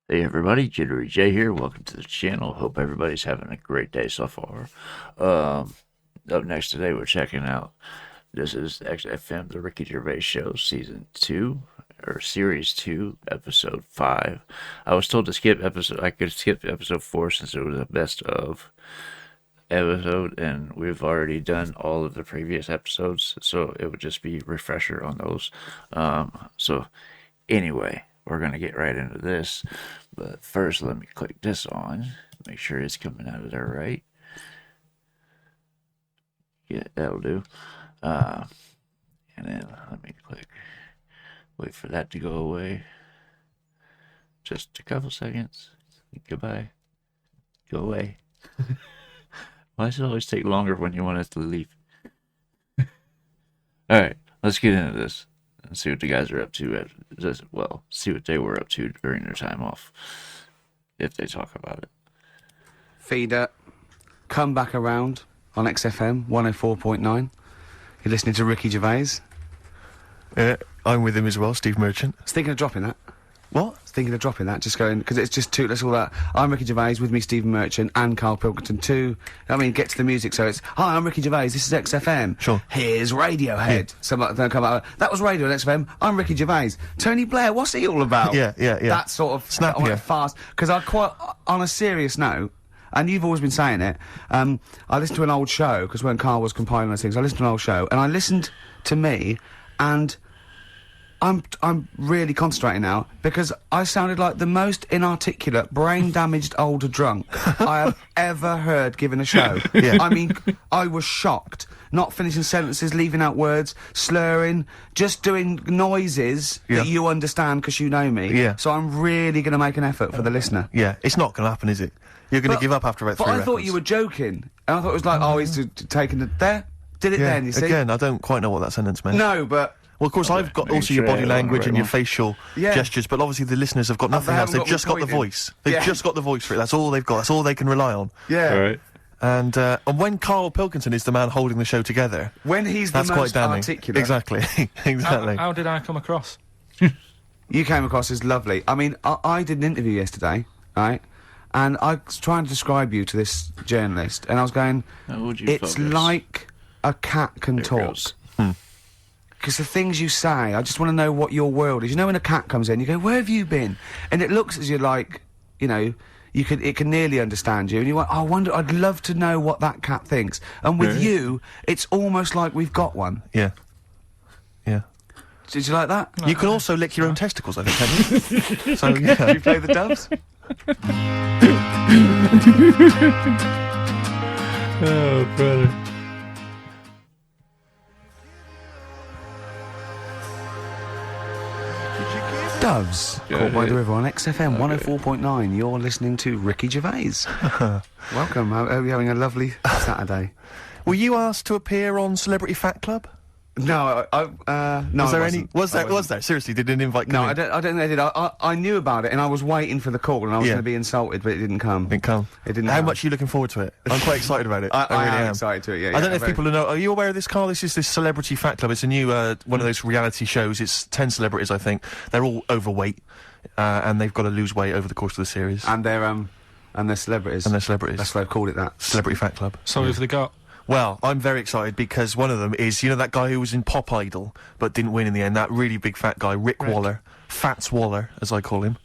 Hey everybody, JitteryJay here. Welcome to the channel. Hope everybody's having a great day so far. Up next today, we're checking out. This is XFM, the Ricky Gervais Show, Season 2, or Series 2, Episode 5. I was told to skip episode. I could skip episode 4 since it was the best of episode, and we've already done all of the previous episodes, so it would just be refresher on those. So anyway, we're gonna get right into this, but first let me click this on, make sure it's coming out of there right. Yeah, that'll do. And then let me click, wait for that to go away. Just a couple seconds. Goodbye. Go away. Why does it always take longer when you want it to leave? Alright, let's get into this and see what the guys are up to. Well, see what they were up to during their time off, if they talk about it. Feeder, come back around on XFM 104.9. You're listening to Ricky Gervais. I'm with him as well, Steve Merchant. I was thinking of dropping that. What? Thinking of dropping that, just going, because it's just too, that's all that. I'm Ricky Gervais, with me Stephen Merchant and Carl Pilkington too. I mean, get to the music, so it's, hi, I'm Ricky Gervais, this is XFM. Sure. Here's Radiohead. Something like come out, that was Radio on XFM, I'm Ricky Gervais. Tony Blair, what's he all about? Yeah. That sort of... Snappier. Fast, because I quite, on a serious note, and you've always been saying it, I listened to an old show, because when Carl was compiling those things, I listened to an old show, and I listened to me, and... I'm really concentrating now, because I sounded like the most inarticulate, brain-damaged old drunk I have ever heard given a show. Yeah. I mean, I was shocked. Not finishing sentences, leaving out words, slurring, just doing noises that you understand because you know me. Yeah. So I'm really going to make an effort for the listener. Yeah, it's not going to happen, is it? You're going to give up after about 3 But I records. thought you were joking. And I thought it was like, oh, he's taking it there. Did it Yeah, then, you see? again, I don't quite know what that sentence meant. No, but... Well, of course, I've got making also your sure body I language right and your one. facial gestures, but obviously the listeners have got nothing they else. haven't They've got just me got the pointing. voice. They've Yeah. just got the voice for it. That's all they've got. That's all they can rely on. Yeah. Alright. And when Carl Pilkington is the man holding the show together, When he's the that's quite most damning. articulate. Exactly. Exactly. How did I come across? You came across as lovely. I mean, I did an interview yesterday, right? And I was trying to describe you to this journalist, and I was going, How would you it's focus? like a cat can There it talk. goes. Because the things you say, I just want to know what your world is. You know when a cat comes in, you go, where have you been? And it looks as you're like, you know, it can nearly understand you. And you want, I wonder, I'd love to know what that cat thinks. And with Really? you, it's almost like we've got one. Yeah. Yeah. Did you like that? You can also lick your own testicles, I think, can you? So, yeah. You play the doves? Oh, brother. Doves, caught by the river on XFM 104.9. You're listening to Ricky Gervais. Welcome. I hope you're having a lovely Saturday. Were you asked to appear on Celebrity Fat Club? No, no. Was there I any? wasn't. Was I there? Was there? Seriously, did an invite come No, in? I don't think they did. I knew about it, and I was waiting for the call, and I was Yeah. going to be insulted, but it didn't come. Didn't come. It didn't How come. much are you looking forward to it? I'm quite excited about it. I really am am. excited to it. Yeah, I don't know yeah, if very- people know. Are you aware of this, Carl? This is this Celebrity Fat Club. It's a new one of those reality shows. It's 10 celebrities, I think. They're all overweight, and they've got to lose weight over the course of the series. And they're celebrities. And they're celebrities. That's why they've called it that. Celebrity Fat Club. So have they got? Well, I'm very excited because one of them is, you know, that guy who was in Pop Idol but didn't win in the end. That really big fat guy, Rick Waller, Fats Waller, as I call him.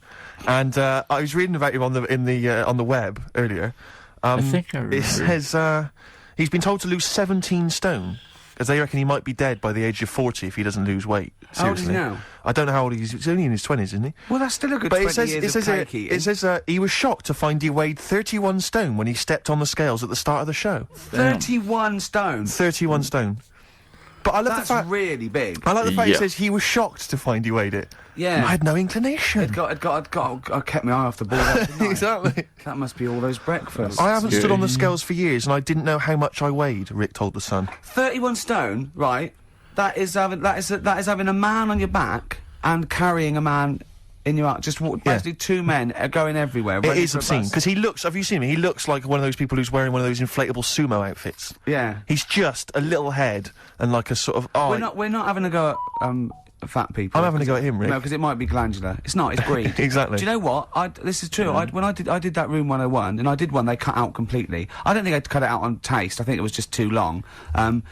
And I was reading about him on the web earlier. I think I It remember. says he's been told to lose 17 stone, as they reckon he might be dead by the age of 40 if he doesn't lose weight. How old is he Seriously. now? I don't know how old he is. He's only in his 20s, isn't he? Well, that's still a good But 20 it says, years of cake eating. it says he was shocked to find he weighed 31 stone when he stepped on the scales at the start of the show. 31 stone. 31 stone. But I love That's the fact. really big. I like the fact it Yeah. says he was shocked to find he weighed it. Yeah. I had no inclination. I kept my eye off the ball. Didn't I? Exactly. That must be all those breakfasts. I haven't stood on the Scary. scales for years, and I didn't know how much I weighed. Rick told the Sun. 31 stone, right? That is having a man on your back and carrying a man in your arm. Just basically two men are going everywhere. It ready is for a obscene bus. because he looks. Have you seen him? He looks like one of those people who's wearing one of those inflatable sumo outfits. Yeah. He's just a little head and like a sort of. Oh, We're not having a go at fat people. I'm having a go at him, Rick. No, because it might be glandular. It's not. It's breed. Exactly. Do you know what? This is true. When I did that Room 101, and I did one they cut out completely. I don't think I'd cut it out on taste. I think it was just too long. And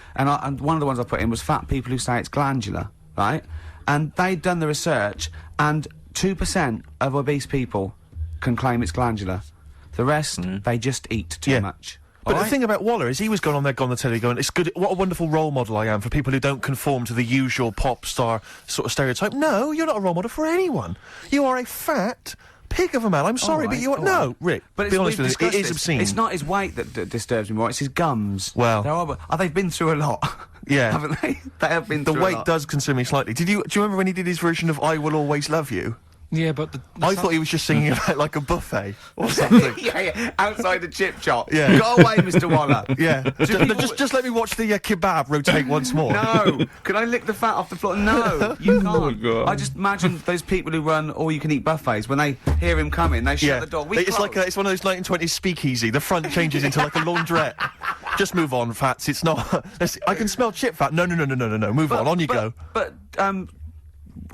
one of the ones I put in was fat people who say it's glandular, right? And they'd done the research, and 2% of obese people can claim it's glandular. The rest, they just eat too much. But the thing about Waller is he was going on the telly going, it's good, what a wonderful role model I am for people who don't conform to the usual pop star sort of stereotype. No, you're not a role model for anyone. You are a fat pig of a man. I'm sorry, but you are... No, Rick, but be honest with me, it is obscene. It's not his weight that disturbs me more, it's his gums. Well... They've been through a lot. Yeah. Haven't they? They have been through a lot. The weight does concern me slightly. Do you remember when he did his version of I Will Always Love You? Yeah, but I thought he was just singing about like a buffet or something. yeah, outside the chip shop. Yeah. Go away, Mr. Waller. Yeah. just let me watch the kebab rotate once more. No. Can I lick the fat off the floor? No, you can't. Oh, God. I just imagine those people who run all-you-can-eat buffets, when they hear him coming, they shut the door. It's like it's one of those 1920s speakeasy. The front changes into like a laundrette. Just move on, fats. It's not... I can smell chip fat. No. Move on you go. But, I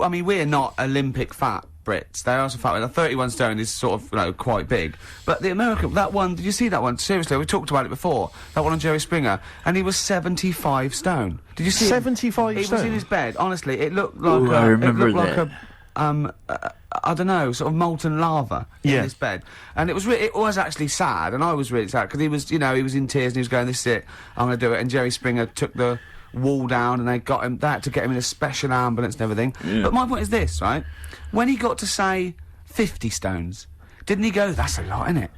mean, we're not Olympic fat Brits. They are also fat. 31 stone is sort of, quite big. But the American, that one, did you see that one? Seriously, we talked about it before. That one on Jerry Springer. And he was 75 stone. Did you see 75 stone? He was in his bed. Honestly, it looked like I remember that. I don't know, sort of molten lava in his bed. And it was actually sad, and I was really sad, because he was, he was in tears, and he was going, this is it, I'm going to do it. And Jerry Springer took the wall down, and they got him to get him in a special ambulance and everything. Yeah. But my point is this, right? When he got to say 50 stones, didn't he go, that's a lot, innit?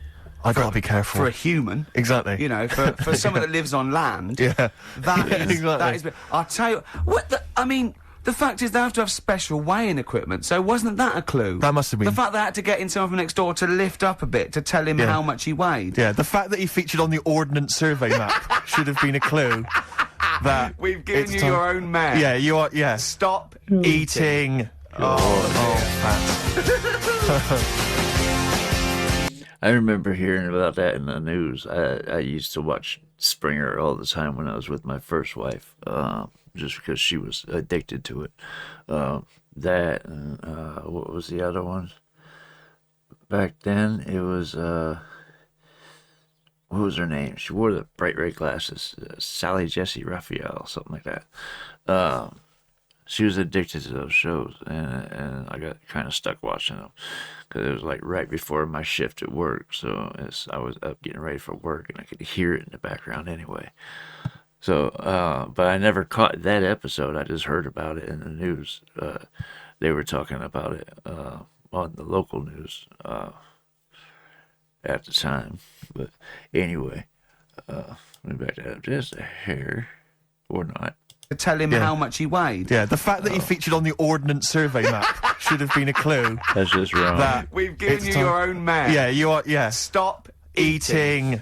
I gotta be careful. For a human. Exactly. For someone that lives on land. Yeah. That is... I'll tell you... The fact is they have to have special weighing equipment, so wasn't that a clue? That must have been. The fact they had to get in someone from next door to lift up a bit to tell him how much he weighed. Yeah, the fact that he featured on the Ordnance Survey map should have been a clue. That we've given you your own mare. Yeah, you are, yeah. Stop eating. I remember hearing about that in the news. I used to watch Springer all the time when I was with my first wife, just because she was addicted to it. What was the other one? Back then, it was, what was her name? She wore the bright red glasses. Sally Jesse Raphael, something like that. She was addicted to those shows, and I got kind of stuck watching them because it was like right before my shift at work. So I was up getting ready for work, and I could hear it in the background anyway. So, but I never caught that episode. I just heard about it in the news. They were talking about it on the local news at the time. But anyway, let me back that up just a hair, or not. To tell him how much he weighed. Yeah, the fact that he featured on the Ordnance Survey map should have been a clue. That's just wrong. We've given you your own mare. Yeah, you are, yeah. Stop eating.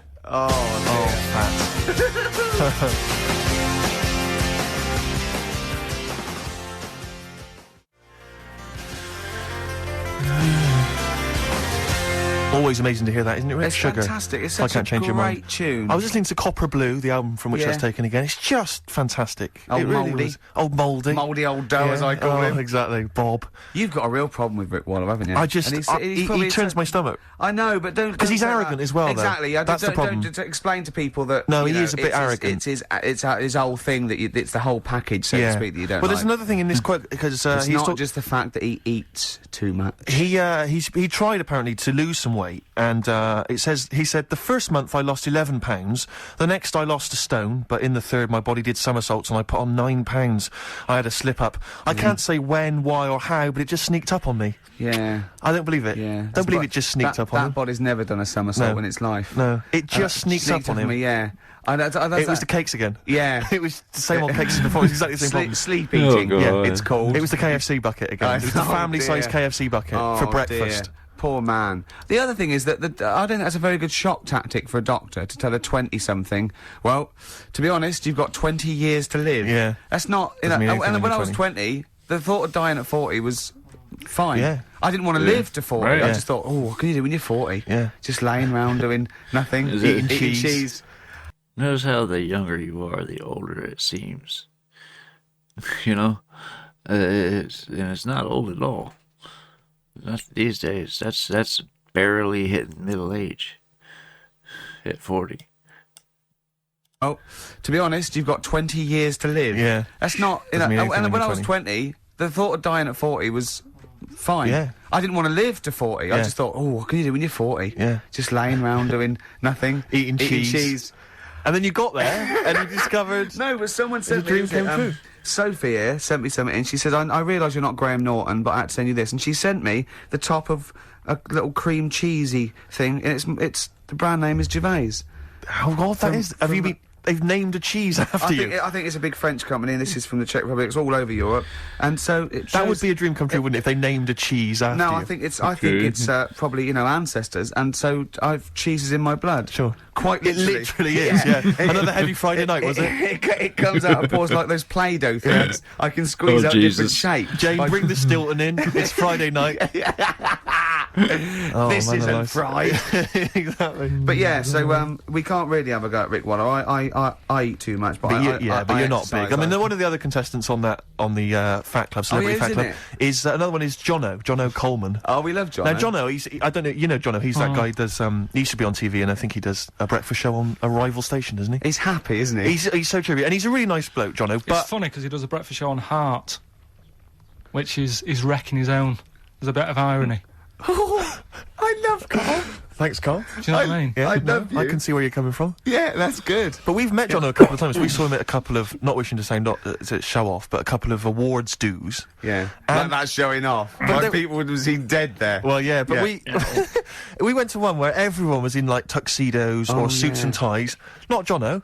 Always amazing to hear that, isn't it, Rick? It's Sugar. Fantastic. It's I such can't a change your mind. great tune. I was listening to Copper Blue, the album from which that's taken again. It's just fantastic. Old it really Mouldy. was. Old Mouldy. Mouldy old dough, as I call him. Exactly. Bob. You've got a real problem with Rick Waller, haven't you? He turns my stomach. I know, but don't... Because he's arrogant as well, though. Exactly. That's the problem. Don't explain to people that... No, he is a bit arrogant. It's his whole thing, that it's the whole package, so to speak, that you don't there's another thing in this quote, because it's not just the fact that he eats too much. He tried, apparently, to lose some weight, and he said, the first month I lost 11 pounds, the next I lost a stone, but in the third my body did somersaults and I put on 9 pounds. I had a slip-up. I can't say when, why or how, but it just sneaked up on me. Yeah. I don't believe it. Yeah. Don't believe it just sneaked up on him. That body's never done a somersault in its life. No. It just sneaked up on him. Yeah. It was the cakes again. Yeah. It was the same old cakes as before. It was exactly the same problem. Sleep eating. Yeah, it's called. It was the KFC bucket again. It was the family-sized KFC bucket for breakfast. Dear. Poor man. The other thing is that I don't think that's a very good shock tactic for a doctor to tell a 20-something, well, to be honest, you've got 20 years to live. Yeah. That's not... and when I was 20, the thought of dying at 40 was fine. Yeah. I didn't want to live to 40. Right, I just thought, what can you do when you're 40? Yeah. Just laying around doing nothing. Eating cheese. Notice how the younger you are, the older it seems. It's not old at all. Not these days. That's barely hitting middle age. At 40. Oh, to be honest, you've got 20 years to live. Yeah. That's not, Doesn't mean anything and when when I you're was 20, the thought of dying at 40 was fine. Yeah. I didn't want to live to 40. I Yeah. just thought, oh, what can you do when you're 40? Yeah. Just laying around doing nothing. Eating cheese. And then you got there and you discovered. No, but someone sent dream me, came true. Sophie here sent me something, and she said, I realise you're not Graham Norton, but I had to send you this. And she sent me the top of a little cream cheesy thing, and it's the brand name is Gervais. How odd that is. Have you been... They've named a cheese after you. I think it's a big French company, and this is from the Czech Republic. It's all over Europe, and so it That would shows- be a dream come true, wouldn't it, if they named a cheese after you? No, I think it's probably ancestors, and so I've cheeses in my blood. Sure. Quite It literally. literally is, yeah. Another heavy Friday night, was it? It comes out of pores like those Play-Doh things. I can squeeze Oh, out different Jesus. shapes. Jane, bring the Stilton in. It's Friday night. Oh, This man isn't alive. fried. Exactly. But yeah, so we can't really have a go at Rick Waller. I eat too much, but But I you're not exercise. big. I mean, one of the other contestants on the Fat Club, Celebrity yeah, Fat Club, isn't is another one is Jono Coleman. Oh, we love John. Now, Jono, I don't know, you know Jono, he's that guy who does, he used to be on TV, and I think he does a breakfast show on a rival station, doesn't he? He's happy, isn't he? He's so trivia, and he's a really nice bloke, Jono, It's but... funny because he does a breakfast show on Heart, which is wrecking his own. There's a bit of irony. I love Carl. Thanks, Carl. Do you know what I mean? Yeah, I no, love I you. can see where you're coming from. Yeah, that's good. But we've met Jono a couple of times. We saw him at a couple of, not wishing to say not to show off, but a couple of awards dues. Yeah, And- that's showing off. But Like there- people would have seen dead there. Well, yeah, but Yeah. we went to one where everyone was in like tuxedos Oh, or suits yeah. and ties. Not Jono.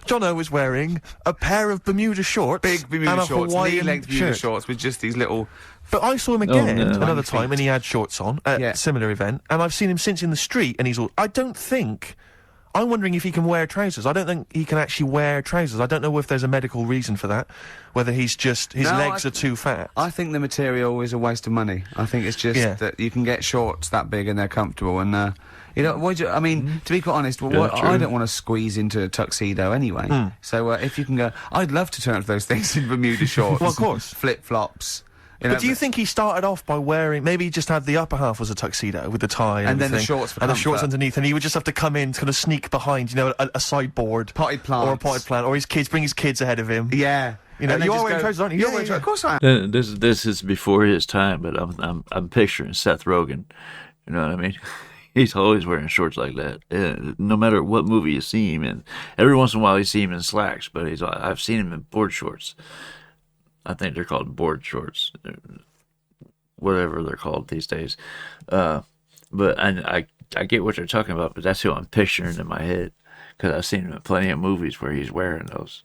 Jono was wearing a pair of Bermuda shorts, Big Bermuda and a shorts, Hawaiian knee-length Bermuda shirt. shorts with just these little. But I saw him again no. another Long time, feet. and he had shorts on at Yeah. a similar event, and I've seen him since in the street, and he's all. I don't think. I'm wondering if he can wear trousers. I don't think he can actually wear trousers. I don't know if there's a medical reason for that. Whether he's just his No, legs I- are too fat. I think the material is a waste of money. I think it's just Yeah. that you can get shorts that big and they're comfortable, and you know, I mean, to be quite honest, Yeah, I true. don't want to squeeze into a tuxedo anyway. So if you can go, I'd love to turn up to those things in Bermuda shorts. Well, of course. Flip flops. But do you think he started off by wearing, maybe he just had the upper half was a tuxedo with the tie and then the everything, shorts for and the shorts comfort. underneath, and he would just have to come in, kind of sneak behind, you know, a sideboard. Potted Or a plants. potted plant, or his kids, bring his kids ahead of him. Yeah. You know, And they you just are wearing go, trousers, aren't you? You're Yeah, wearing yeah, trousers. Of course I am. This is before his time, but I'm picturing Seth Rogen. You know what I mean? He's always wearing shorts like that. No matter what movie you see him in. Every once in a while you see him in slacks, but I've seen him in board shorts. I think they're called board shorts, whatever they're called these days. But I get what you're talking about, but that's who I'm picturing in my head because I've seen him in plenty of movies where he's wearing those.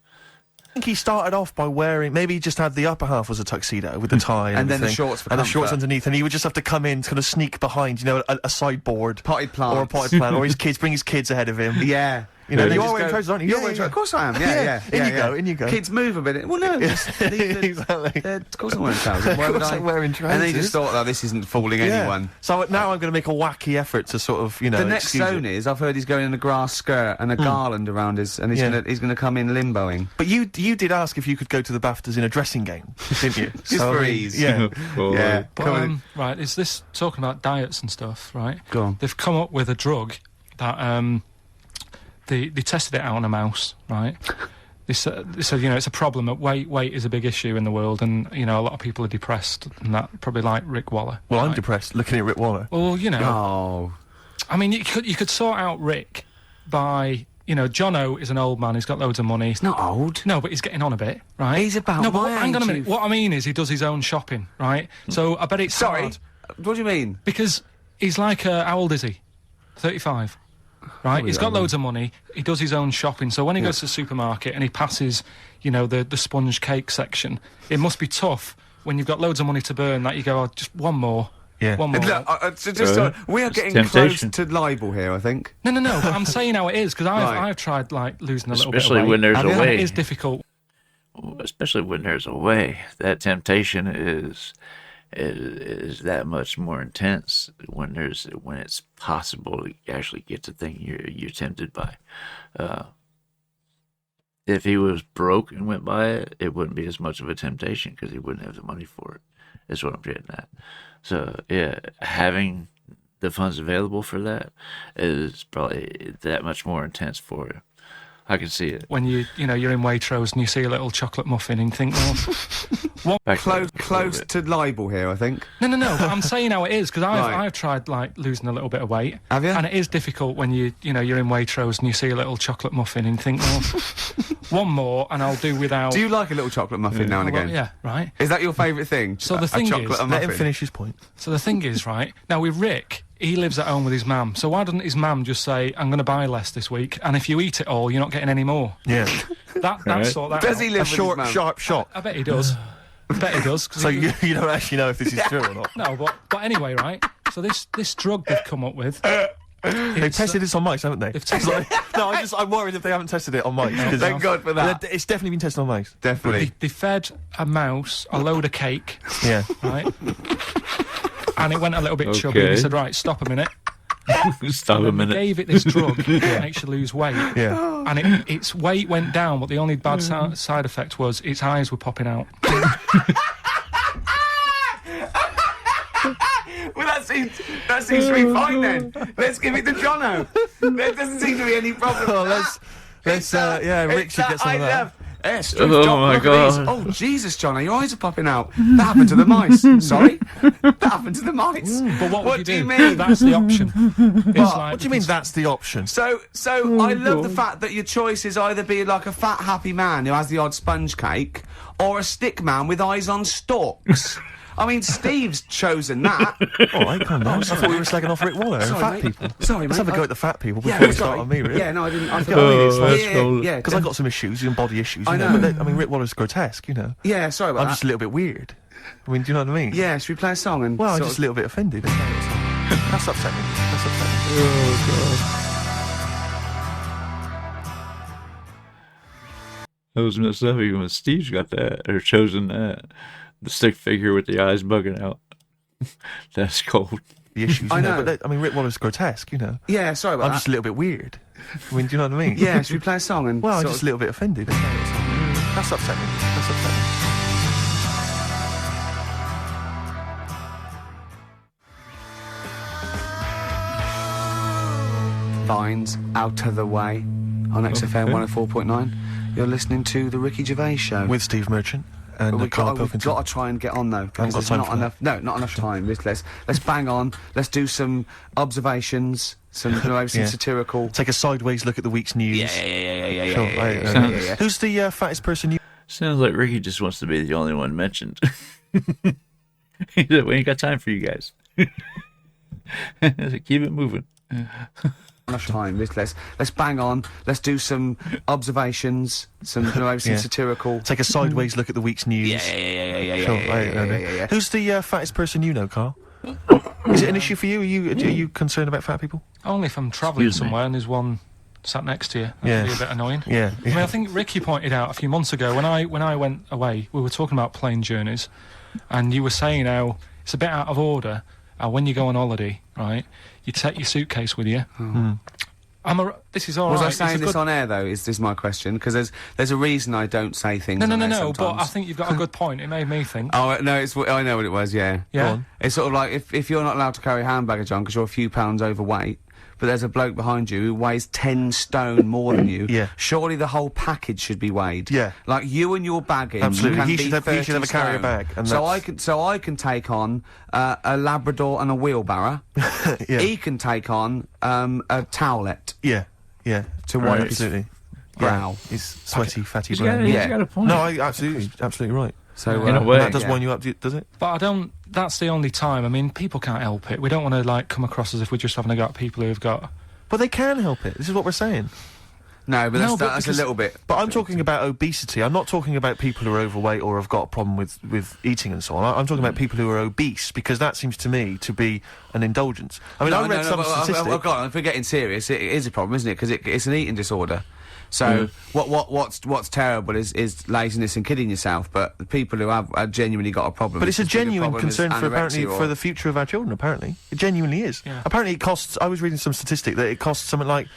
I think he started off by wearing, maybe he just had the upper half was a tuxedo with the tie and And then the everything, shorts for and the shorts comfort. underneath, and he would just have to come in, kind of sneak behind, you know, a sideboard. Potted plants. Or a potted plant, or his kids, bring his kids ahead of him. Yeah. You know, And they you just are wearing go, trousers, aren't you? You're Yeah, wearing yeah. trousers. Of course I am. Yeah, Yeah. in you go, in you go. Kids move a bit. Well, no, just leave the, Exactly. of course I'm wearing trousers. Why Of would course I? I'm wearing And they trousers. just thought, oh, this isn't fooling Yeah. anyone. So now I'm going to make a wacky effort to sort of, you know, The next excuse zone it. is, I've heard he's going in a grass skirt and a garland around his, and Yeah. he's gonna come in limboing. But you did ask if you could go to the BAFTAs in a dressing gown, didn't you? Just for I mean, ease. Yeah. Yeah. But, Come on. right, is this talking about diets and stuff, right? Go on. They've come up with a drug that they tested it out on a mouse, right? They said, you know, it's a problem that weight is a big issue in the world, and, you know, a lot of people are depressed, and that probably like Rick Waller. Well, I'm right? depressed looking at Rick Waller. Well, you know, Oh. I mean, you could sort out Rick by, you know, Jono is an old man, he's got loads of money. He's not old. No, but he's getting on a bit, right? He's about No, but my hang on a age, minute. you've- What I mean is he does his own shopping, right? So I bet it's Sorry. hard. What do you mean? Because he's like, how old is he? 35. Right? He's got younger. loads of money. He does his own shopping. So when he goes to the supermarket and he passes, you know, the sponge cake section, it must be tough when you've got loads of money to burn that you go, oh, just one more. Yeah. One more. Look, we are It's getting temptation. close to libel here, I think. No, but I'm saying how it is, because Right. I've tried, like, losing a little Especially bit of weight. when there's Have a you? way. It is difficult. Especially when there's a way. That temptation is that much more intense when it's possible to actually get the thing you're tempted by. if he was broke and went by it, it wouldn't be as much of a temptation because he wouldn't have the money for it. Is what I'm getting at. So yeah, having the funds available for that is probably that much more intense for you. I can see it. When you're in Waitrose and you see a little chocolate muffin and you think, well, Close to libel here, I think. no, but I'm saying how it is, because Right. I've tried, like, losing a little bit of weight. Have you? And it is difficult when you're in Waitrose and you see a little chocolate muffin and you think, well, one more and I'll do without... Do you like a little chocolate muffin now and Well, again? yeah, right. Is that your favourite thing? So the A thing chocolate is- and Let muffin? him finish his point. So the thing is, right, now with Rick, he lives at home with his mum, so why doesn't his mum just say, I'm going to buy less this week, and if you eat it all, you're not getting any more? Yeah. That sort that Does out. he A live with his short, mum? sharp shot. I bet he does. I bet he does. 'Cause So he- you don't actually know if this is true or not. No, but anyway, right, so this drug they've come up with... They've tested this on mice, haven't they? They've tested No, I'm worried if they haven't tested it on mice. 'cause Thank God for that. It's definitely been tested on mice. Definitely. They fed a mouse a load of cake, Yeah. right? And it went a little bit chubby. And Okay. he said, right, stop a minute. Stop a And they minute. gave it this drug that makes you lose weight. Yeah. And its weight went down, but the only bad side effect was its eyes were popping out. Well, that seems to be fine then. Let's give it to Jono. There doesn't seem to be any problem. Oh, with let's that. yeah, Rick It's should get some I of that. love- Yes, Oh my look at these. God. Oh Jesus, Jono, your eyes are popping out. That happened to the mice. Sorry, that happened to the mice. But what would do you you do? mean? That's the option. It's like, What do you mean that's the option? So I love the fact that your choice is either be like a fat, happy man who has the odd sponge cake, or a stick man with eyes on stalks. I mean, Steve's chosen that. All right, calm down. I thought we were slagging off Rick Waller and Sorry, fat mate. people. Sorry, mate. Let's have a go at the fat people before Yeah, we start sorry. on me, Rick. Yeah, no, I didn't. I Oh, thought let's yeah, go. yeah. Because I got some issues and body issues. I You know. But I mean, Rick Waller's grotesque, you know. Yeah, sorry about I'm that. just a little bit weird. I mean, do you know what I mean? Yeah, should we play a song and? Well, I'm sort just of- a little bit offended. That's upsetting. That's upsetting. That was messed up even when Steve's got that, or chosen that. The stick figure with the eyes bugging out. That's cold. The issues, I you know. know. But I mean, Rick Waller's grotesque, you know. Yeah, sorry about I'm that. just a little bit weird. I mean, do you know what I mean? Yeah, should we play a song and? Well, I'm sort just of- a little bit offended. That's upsetting. That's upsetting. Vines out of the way on XFM 104.9. You're listening to the Ricky Gervais Show. With Steve Merchant and But we've Carl got Pilkington. to try and get on though, because got there's time not for enough. No, not enough time. Let's bang on. Let's do some observations, some Yeah. satirical. Take a sideways look at the week's news. Yeah. Sure, right, Who's the fattest person you... Sounds like Ricky just wants to be the only one mentioned. He said, we ain't got time for you guys. I said, keep it moving. Enough time. Let's bang on. Let's do some observations, some Yeah. satirical. Take a sideways look at the week's news. Yeah. Sure, right, Who's the fattest person you know, Carl? Is it an issue for you? Are you concerned about fat people? only if I'm travelling Excuse me. somewhere and there's one sat next to you. That Yeah. can be a bit annoying. Yeah. I mean, I think Ricky pointed out a few months ago when I went away, we were talking about plane journeys, and you were saying how it's a bit out of order. When you go on holiday, right, you take your suitcase with you. This is all Was right. I it's saying a this good- on air though? Is this my question? Because there's a reason I don't say things. No, on air But sometimes. I think you've got a good point. It made me think. Oh no, I know what it was. Yeah, Yeah. Go on. It's sort of like if you're not allowed to carry hand baggage on because you're a few pounds overweight, but there's a bloke behind you who weighs 10 stone more than you. Yeah. Surely the whole package should be weighed. Yeah. Like you and your baggage. Absolutely. Can He be should have- he 30 should have a carrier stone. bag, and So that's- I can take on a Labrador and a wheelbarrow. Yeah. He can take on a towelette Yeah. Yeah. to wipe his Absolutely. brow. His sweaty, fatty He's brow. got, Yeah. he's got a point. No, absolutely right. So In a way. That does yeah. wind you up, does it? But I don't. That's the only time. I mean, people can't help it. We don't want to like come across as if we're just having a go at people who've got. But they can help it. This is what we're saying. No, but No, that's, but that's a because- little bit. But I'm talking about obesity. I'm not talking about people who are overweight or have got a problem with eating and so on. I'm talking about people who are obese, because that seems to me to be an indulgence. I mean, I read some statistic. Well, God, if we're getting serious, it is a problem, isn't it? Because it's an eating disorder. So what's terrible is laziness and kidding yourself. But the people who have genuinely got a problem. But it's a as big genuine problem as concern for apparently anorexia or- for the future of our children. Apparently, it genuinely is. Yeah. Apparently, it costs. I was reading some statistic that it costs something like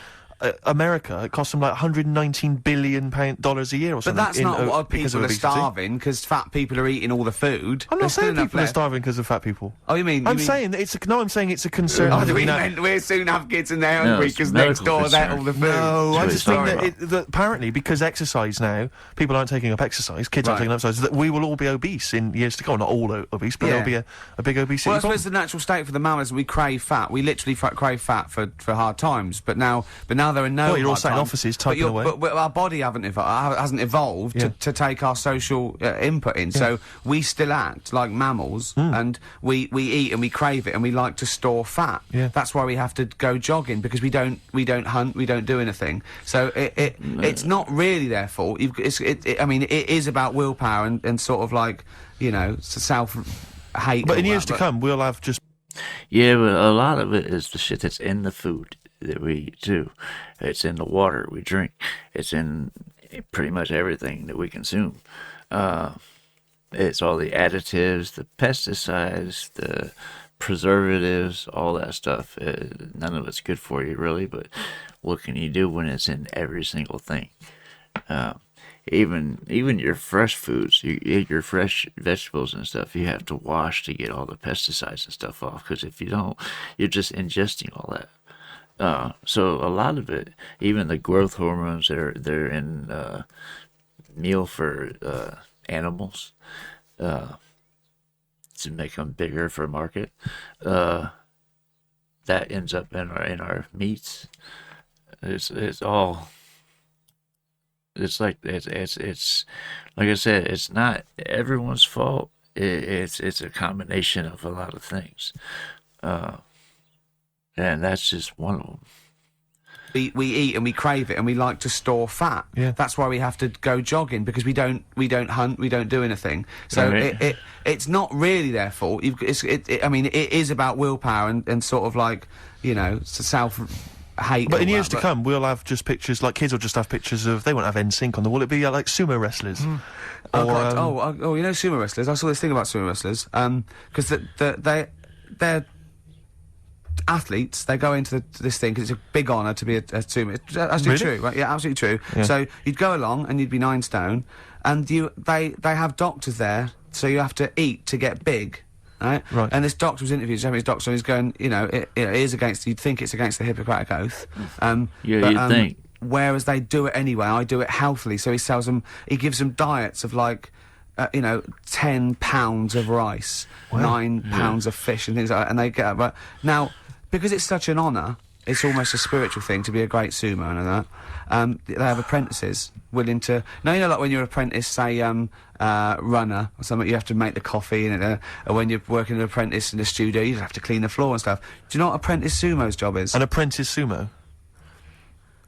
America, it costs them like $119 billion dollars a year or But something. that's not why because people of are obesity. starving, because fat people are eating all the food. I'm not There's still saying enough people are left. starving because of fat people. Oh, you mean? I'm saying that I'm saying it's a concern. Oh, I we mean, meant we'll soon have kids and they're No, hungry it's because medical next door they concern. all the food. No, I what just he's think talking that apparently because exercise now, people aren't taking up exercise, kids aren't Right. taking up exercise, that we will all be obese in years to come. Not all obese, but Yeah. there'll be a big obesity Well, I problem. suppose the natural state for the mammals, we crave fat. We literally crave fat for hard times. But now there are no. Well, you're all hard sat in times. offices But typing you're- away. But our body hasn't evolved Yeah. to take our social input in. So we still act like mammals, and we eat and we crave it, and we like to store fat. Yeah. That's why we have to go jogging, because we don't hunt, we don't do anything. So it's not really their fault. I mean, it is about willpower and sort of like, you know, self-hate. But in all years that, to come, we'll have just Yeah, but a lot of it is the shit that's in the food that we eat too. It's in the water we drink. It's in pretty much everything that we consume. It's all the additives, the pesticides, the preservatives, all that stuff. None of it's good for you, really, but what can you do when it's in every single thing? Even your fresh foods, your fresh vegetables and stuff, you have to wash to get all the pesticides and stuff off, because if you don't, you're just ingesting all that. So a lot of it, even the growth hormones they're in meal for animals to make them bigger for market. That ends up in our meats. It's all. It's like it's like I said. It's not everyone's fault. It's a combination of a lot of things. And that's just one of them. We eat and we crave it and we like to store fat. Yeah. That's why we have to go jogging, because we don't hunt, we don't do anything. So Right. it's not really their fault. I mean, it is about willpower and sort of like, you know, self-hate. But in all years that, to come, we'll have just pictures, like kids will just have pictures of, they won't have NSYNC on the wall, it'll be like sumo wrestlers. Oh, God, you know sumo wrestlers? I saw this thing about sumo wrestlers. Because they're athletes. They go into this thing because it's a big honour to be a sumo. It's absolutely Really? true, right? Yeah, absolutely true. Yeah. So you'd go along and you'd be 9 stone, and they have doctors there, so you have to eat to get big. Right? Right. And this doctor was interviewed, Japanese doctor, and he's going, you know, it is against, you'd think it's against the Hippocratic Oath. Yeah, but, you'd think. Whereas they do it anyway. I do it healthily. So he gives them diets of like, 10 pounds of rice, 9 pounds of fish and things like that, and they get, but now, because it's such an honour, it's almost a spiritual thing to be a great sumo and all that. They have apprentices willing to, now you know, like when you're an apprentice, say, runner or something, you have to make the coffee, and or when you're working an apprentice in the studio, you have to clean the floor and stuff. Do you know what apprentice sumo's job is? An apprentice sumo.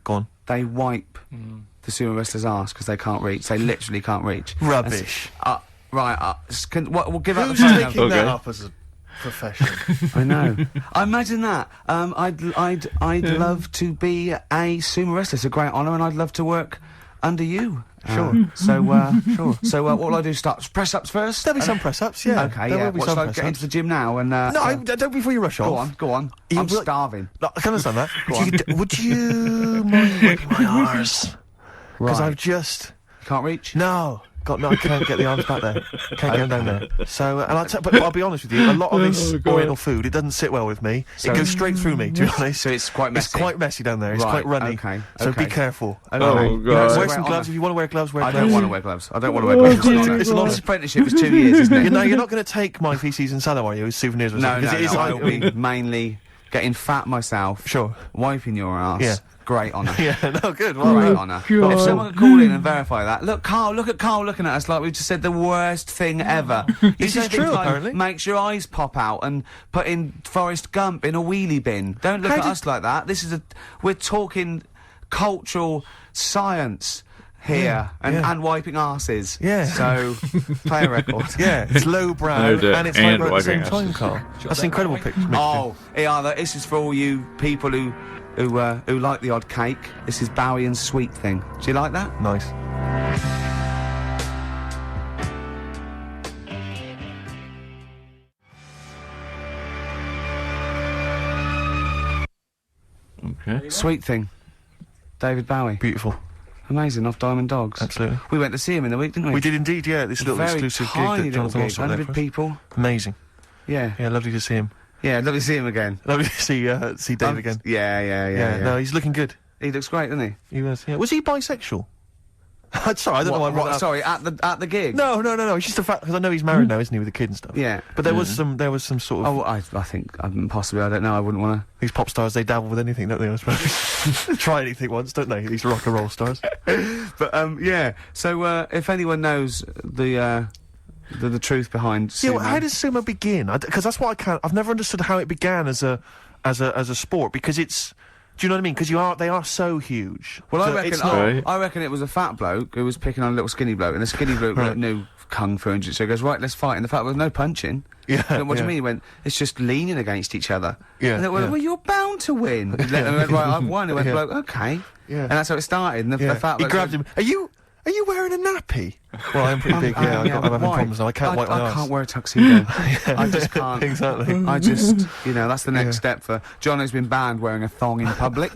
Go on. They wipe the sumo wrestler's arse because they can't reach. They literally can't reach. Rubbish. Right. We'll give out the Who's phone taking number. that Okay. up as a profession? I know. I imagine that. I'd love to be a sumo wrestler. It's a great honour, and I'd love to work under you. Sure. Sure. So what will I do? Start press ups first. There'll be some press-ups, yeah. Okay. There Yeah. will be What some shall I get into press-ups. the gym now? And No, don't before you rush go off. on. Go on. You I'm will- starving. No, I can understand that. Would you mind wiping my arse? Because Right. I've just... Can't reach. No, I can't get the arms back there. Can't get them down there. So, but I'll be honest with you, a lot of this oriental food, it doesn't sit well with me. So- It goes straight through me, to be honest. So it's quite messy. It's quite messy down there. It's Right, quite runny. okay, So okay. be careful. Okay. Oh, You know, God. it's a Wear great some honour. gloves. If you want to wear gloves, wear I gloves. don't want to wear gloves. I don't want to wear gloves. It's an This honest- apprenticeship is 2 years, isn't it? You're not going to take my feces and sallow, are you, as souvenirs or No, something? 'Cause it is I'll like- be mainly getting fat myself. Sure. Wiping your ass. Yeah. Great honour. Yeah, no, good. Well, Great right. honour. If someone could call in and verify that. Look at Carl looking at us like we just said the worst thing ever. This is true, apparently. Makes your eyes pop out and putting Forrest Gump in a wheelie bin. Don't look How at did- us like that. We're talking cultural science here and wiping arses. Yeah. So, play a record. Yeah, it's lowbrow No doubt. and it's And lowbrow at the same wiping time, asses. Carl. That's an incredible picture. Oh, yeah, this is for all you people who like the odd cake. This is Bowie and Sweet Thing. Do you like that? Nice. Okay. Sweet Thing. David Bowie. Beautiful. Amazing, off Diamond Dogs. Absolutely. We went to see him in the week, didn't we? We did indeed, yeah. This little Very exclusive tiny gig that little Jonathan gig, Ross put there 100 for us. people. Amazing. Yeah. Yeah, lovely to see him. Yeah, lovely to see him again. Lovely to see Dave again. Yeah. No, he's looking good. He looks great, doesn't he? He was. Yeah. Was he bisexual? Sorry, I don't know. What, sorry, at the gig. No. It's just a fact because I know he's married now, isn't he, with a kid and stuff. Yeah. But there was some sort of. Oh, I think possibly. I don't know. I wouldn't want to. These pop stars, they dabble with anything, don't they? I suppose. Try anything once, don't they? These rock and roll stars. But yeah. So if anyone knows the truth behind Sumo. Yeah, well, how does Sumo begin? Because that's what I've never understood how it began as a sport because it's. Do you know what I mean? Because they are so huge. Well, so I reckon it was a fat bloke who was picking on a little skinny bloke, and the skinny bloke knew kung fu and so he goes, right, let's fight. And the fat bloke, no punching. Yeah. What do you mean? He went, it's just leaning against each other. Yeah. And they went, well, you're bound to win. And they went, right, I've won. He went, bloke, okay. Yeah. And that's how it started. And the fat bloke he grabbed him. Are you wearing a nappy? Well, I'm pretty big. Yeah, I'm having problems now. I can't wipe my I arse. can't wear a tuxedo. I just can't. Exactly. I just, that's the next step for John, who's been banned wearing a thong in public.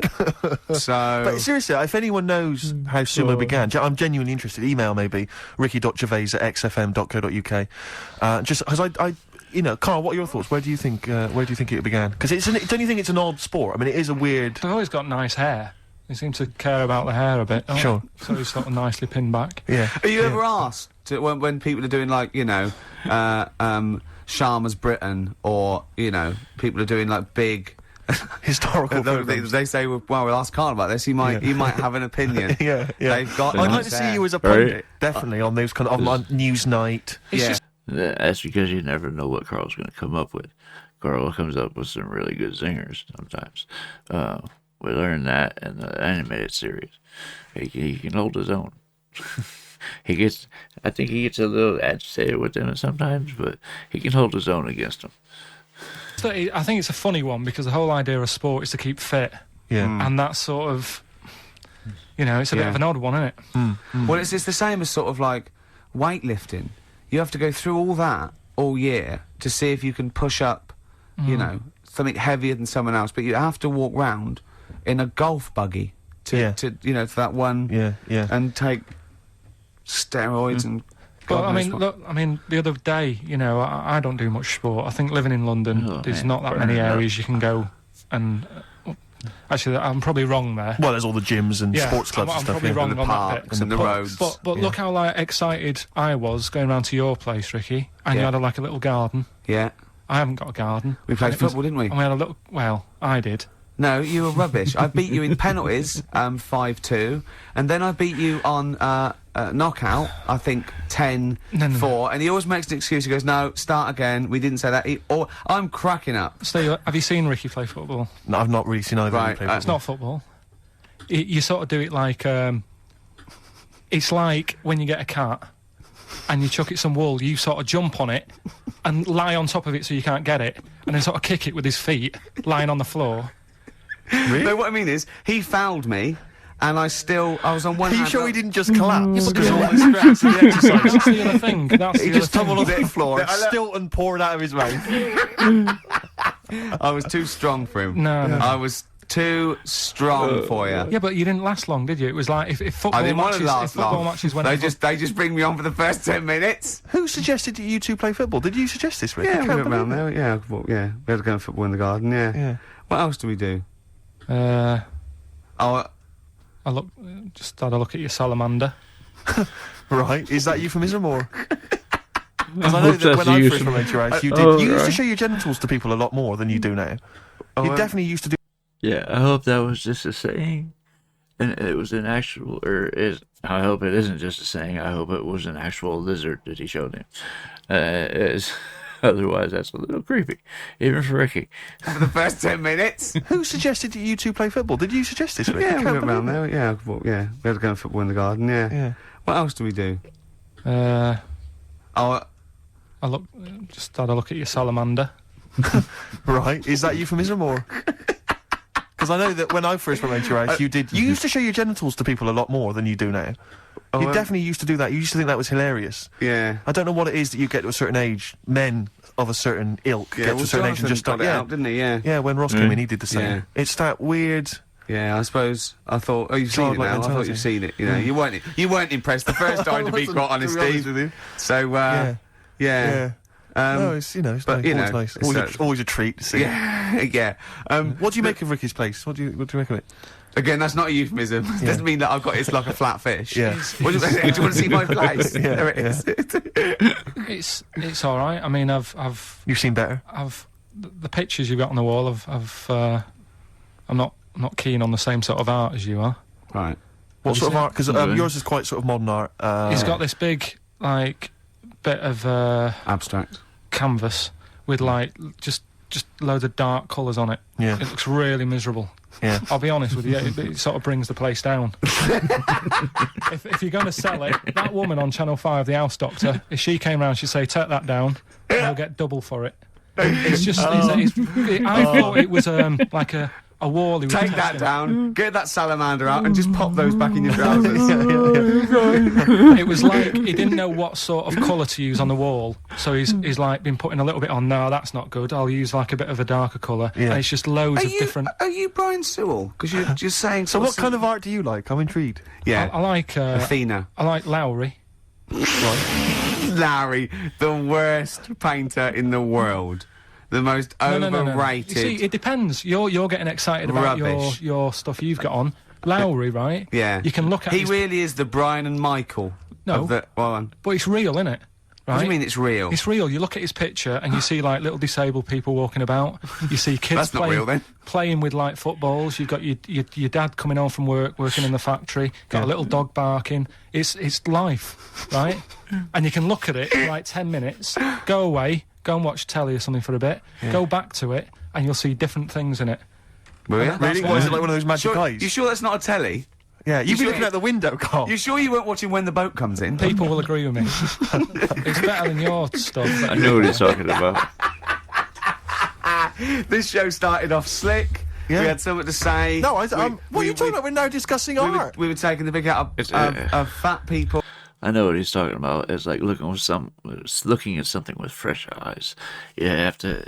So. But seriously, if anyone knows how Sumo began, I'm genuinely interested. Email maybe ricky.gervais@xfm.co.uk. Just because I Carl, what are your thoughts? Where do you think it began? Because don't you think it's an odd sport? I mean, it is a weird. They've always got nice hair. They seem to care about the hair a bit. Sure. So it's sort of nicely pinned back. Yeah. Are you ever asked when people are doing Sharma's Britain or people are doing like big historical programs. They say, well, we'll ask Carl about this. He might have an opinion. Yeah. They've got. I'd like to see you as a pundit, definitely on those kind of on Newsnight. That's because you never know what Carl's going to come up with. Carl comes up with some really good zingers sometimes. We learned that in the animated series. He can hold his own. I think he gets a little agitated with them sometimes, but he can hold his own against them. I think it's a funny one because the whole idea of sport is to keep fit. Yeah. And that's sort of, it's a bit of an odd one, isn't it? Well, it's the same as sort of like weightlifting. You have to go through all that all year to see if you can push up, something heavier than someone else, but you have to walk round in a golf buggy to for that one and take steroids and but the other day I don't do much sport. I think living in London there's not that many areas you can go and actually I'm probably wrong there. Well, there's all the gyms and sports clubs I'm and stuff. probably wrong and the on parks that bit. and the roads. But look how excited I was going round to your place, Ricky, and you had a little garden. Yeah. I haven't got a garden. We played football, didn't we? And we had a little. Well, I did. No, you were rubbish. I beat you in penalties, 5-2, and then I beat you on knockout, I think 10-4, and he always makes an excuse. He goes, "No, start again. We didn't say that." I'm cracking up. So, have you seen Ricky play football? No, I've not really seen either. Right, play football. It's not football. You sort of do it like it's like when you get a cat and you chuck it some wool. You sort of jump on it and lie on top of it so you can't get it, and then sort of kick it with his feet, lying on the floor. Really? No, what I mean is, he fouled me, and I was on one Are you hand... sure he didn't just collapse? Because all the scraps of the exercise. That's the other thing. He just tumbled onto the floor, Stilton poured out of his mouth. I was too strong for him. No. I was too strong for you. Yeah, but you didn't last long, did you? It was like if football I didn't want matches, to last if football long. matches went... They just bring me on for the first 10 minutes. Who suggested that you two play football? Did you suggest this, Rick? Yeah, we went round there. Yeah, well, yeah. We had to go and football in the garden. Yeah. What else do we do? I just had a look at your salamander. Right, is that euphemism or? Because I know that when I first met your house, you used to show your genitals to people a lot more than you do now. You definitely used to do. Yeah, I hope that was just a saying, and it was an actual, I hope it isn't just a saying. I hope it was an actual lizard that he showed him. Otherwise, that's a little creepy, even for Ricky. For the first 10 minutes? Who suggested that you two play football? Did you suggest this, Rick? Yeah, we went round there. Yeah, well, yeah. We had to go and football in the garden. Yeah. What else do we do? Just had a look at your salamander. Right, is that euphemism or? Because I know that when I first met your house, you used to show your genitals to people a lot more than you do now. You definitely used to do that. You used to think that was hilarious. Yeah. I don't know what it is that you get to a certain age, men of a certain ilk get to a certain age and just start. Out, didn't he? Yeah. Yeah, when Ross came in, he did the same. Yeah. It's that weird. Yeah, I suppose. I thought. Oh, you've seen it Childlike now. I thought mentality. you've seen it. You know, you weren't impressed the first time, to be quite honest, Steve. with you. So, Yeah. yeah. No, it's it's but, nice. you Always know, nice. it's Always a treat to see. Yeah, yeah. What do you make of Ricky's place? What do you make of it? Again, that's not a euphemism. It doesn't mean that I've got it's like a flat fish. Yeah. What do you want to see my place? Yeah, There it is. It's all right. I mean, You've seen better. the pictures you've got on the wall. I'm not keen on the same sort of art as you are. Right. What sort of art? Because Okay. yours is quite sort of modern art. He's got this big bit of Abstract. canvas with just loads of dark colours on it. Yeah. It looks really miserable. Yeah. I'll be honest with you, it sort of brings the place down. if you're going to sell it, that woman on Channel 5, the house doctor, if she came round, she'd say, take that down, and you'll get double for it. It's just, I thought it was like a wall. He was Take that testing. down, get that salamander out, and just pop those back in your trousers. It was like he didn't know what sort of colour to use on the wall, so he's like been putting a little bit on. No, that's not good. I'll use like a bit of a darker colour. Yeah. And it's just loads Are of you, different. are you Brian Sewell? Because you're just saying. So what kind of art do you like? I'm intrigued. Yeah, I like Athena. I like Lowry. Larry, the worst painter in the world. The most No. overrated. You see, it depends. You're getting excited about Rubbish. your stuff you've got on. Lowry, right? Yeah. You can look at He his, really is the Brian and Michael. No. Of the, well, but it's real, isn't it? Right? what do you mean it's real? It's real. You look at his picture and you see like little disabled people walking about. You see kids That's not playing, real, then. playing with like footballs. You've got your dad coming home from work, working in the factory. Got a little dog barking. It's life, right? And you can look at it for like 10 minutes, go away, go and watch telly or something for a bit, go back to it, and you'll see different things in it. Will ya? Really? What is it like? One of those magic Sure, eyes? you sure that's not a telly? Yeah. You'd be sure looking it- out the window, Carl. You sure you weren't watching When the Boat Comes In? People will agree with me. It's better than your stuff. I know what he's talking about. This show started off slick. Yeah. We had something to say. No, We- what are you talking about? We're now discussing We were, art. we were taking the big out of fat people. I know what he's talking about. It's like looking at something with fresh eyes. You have to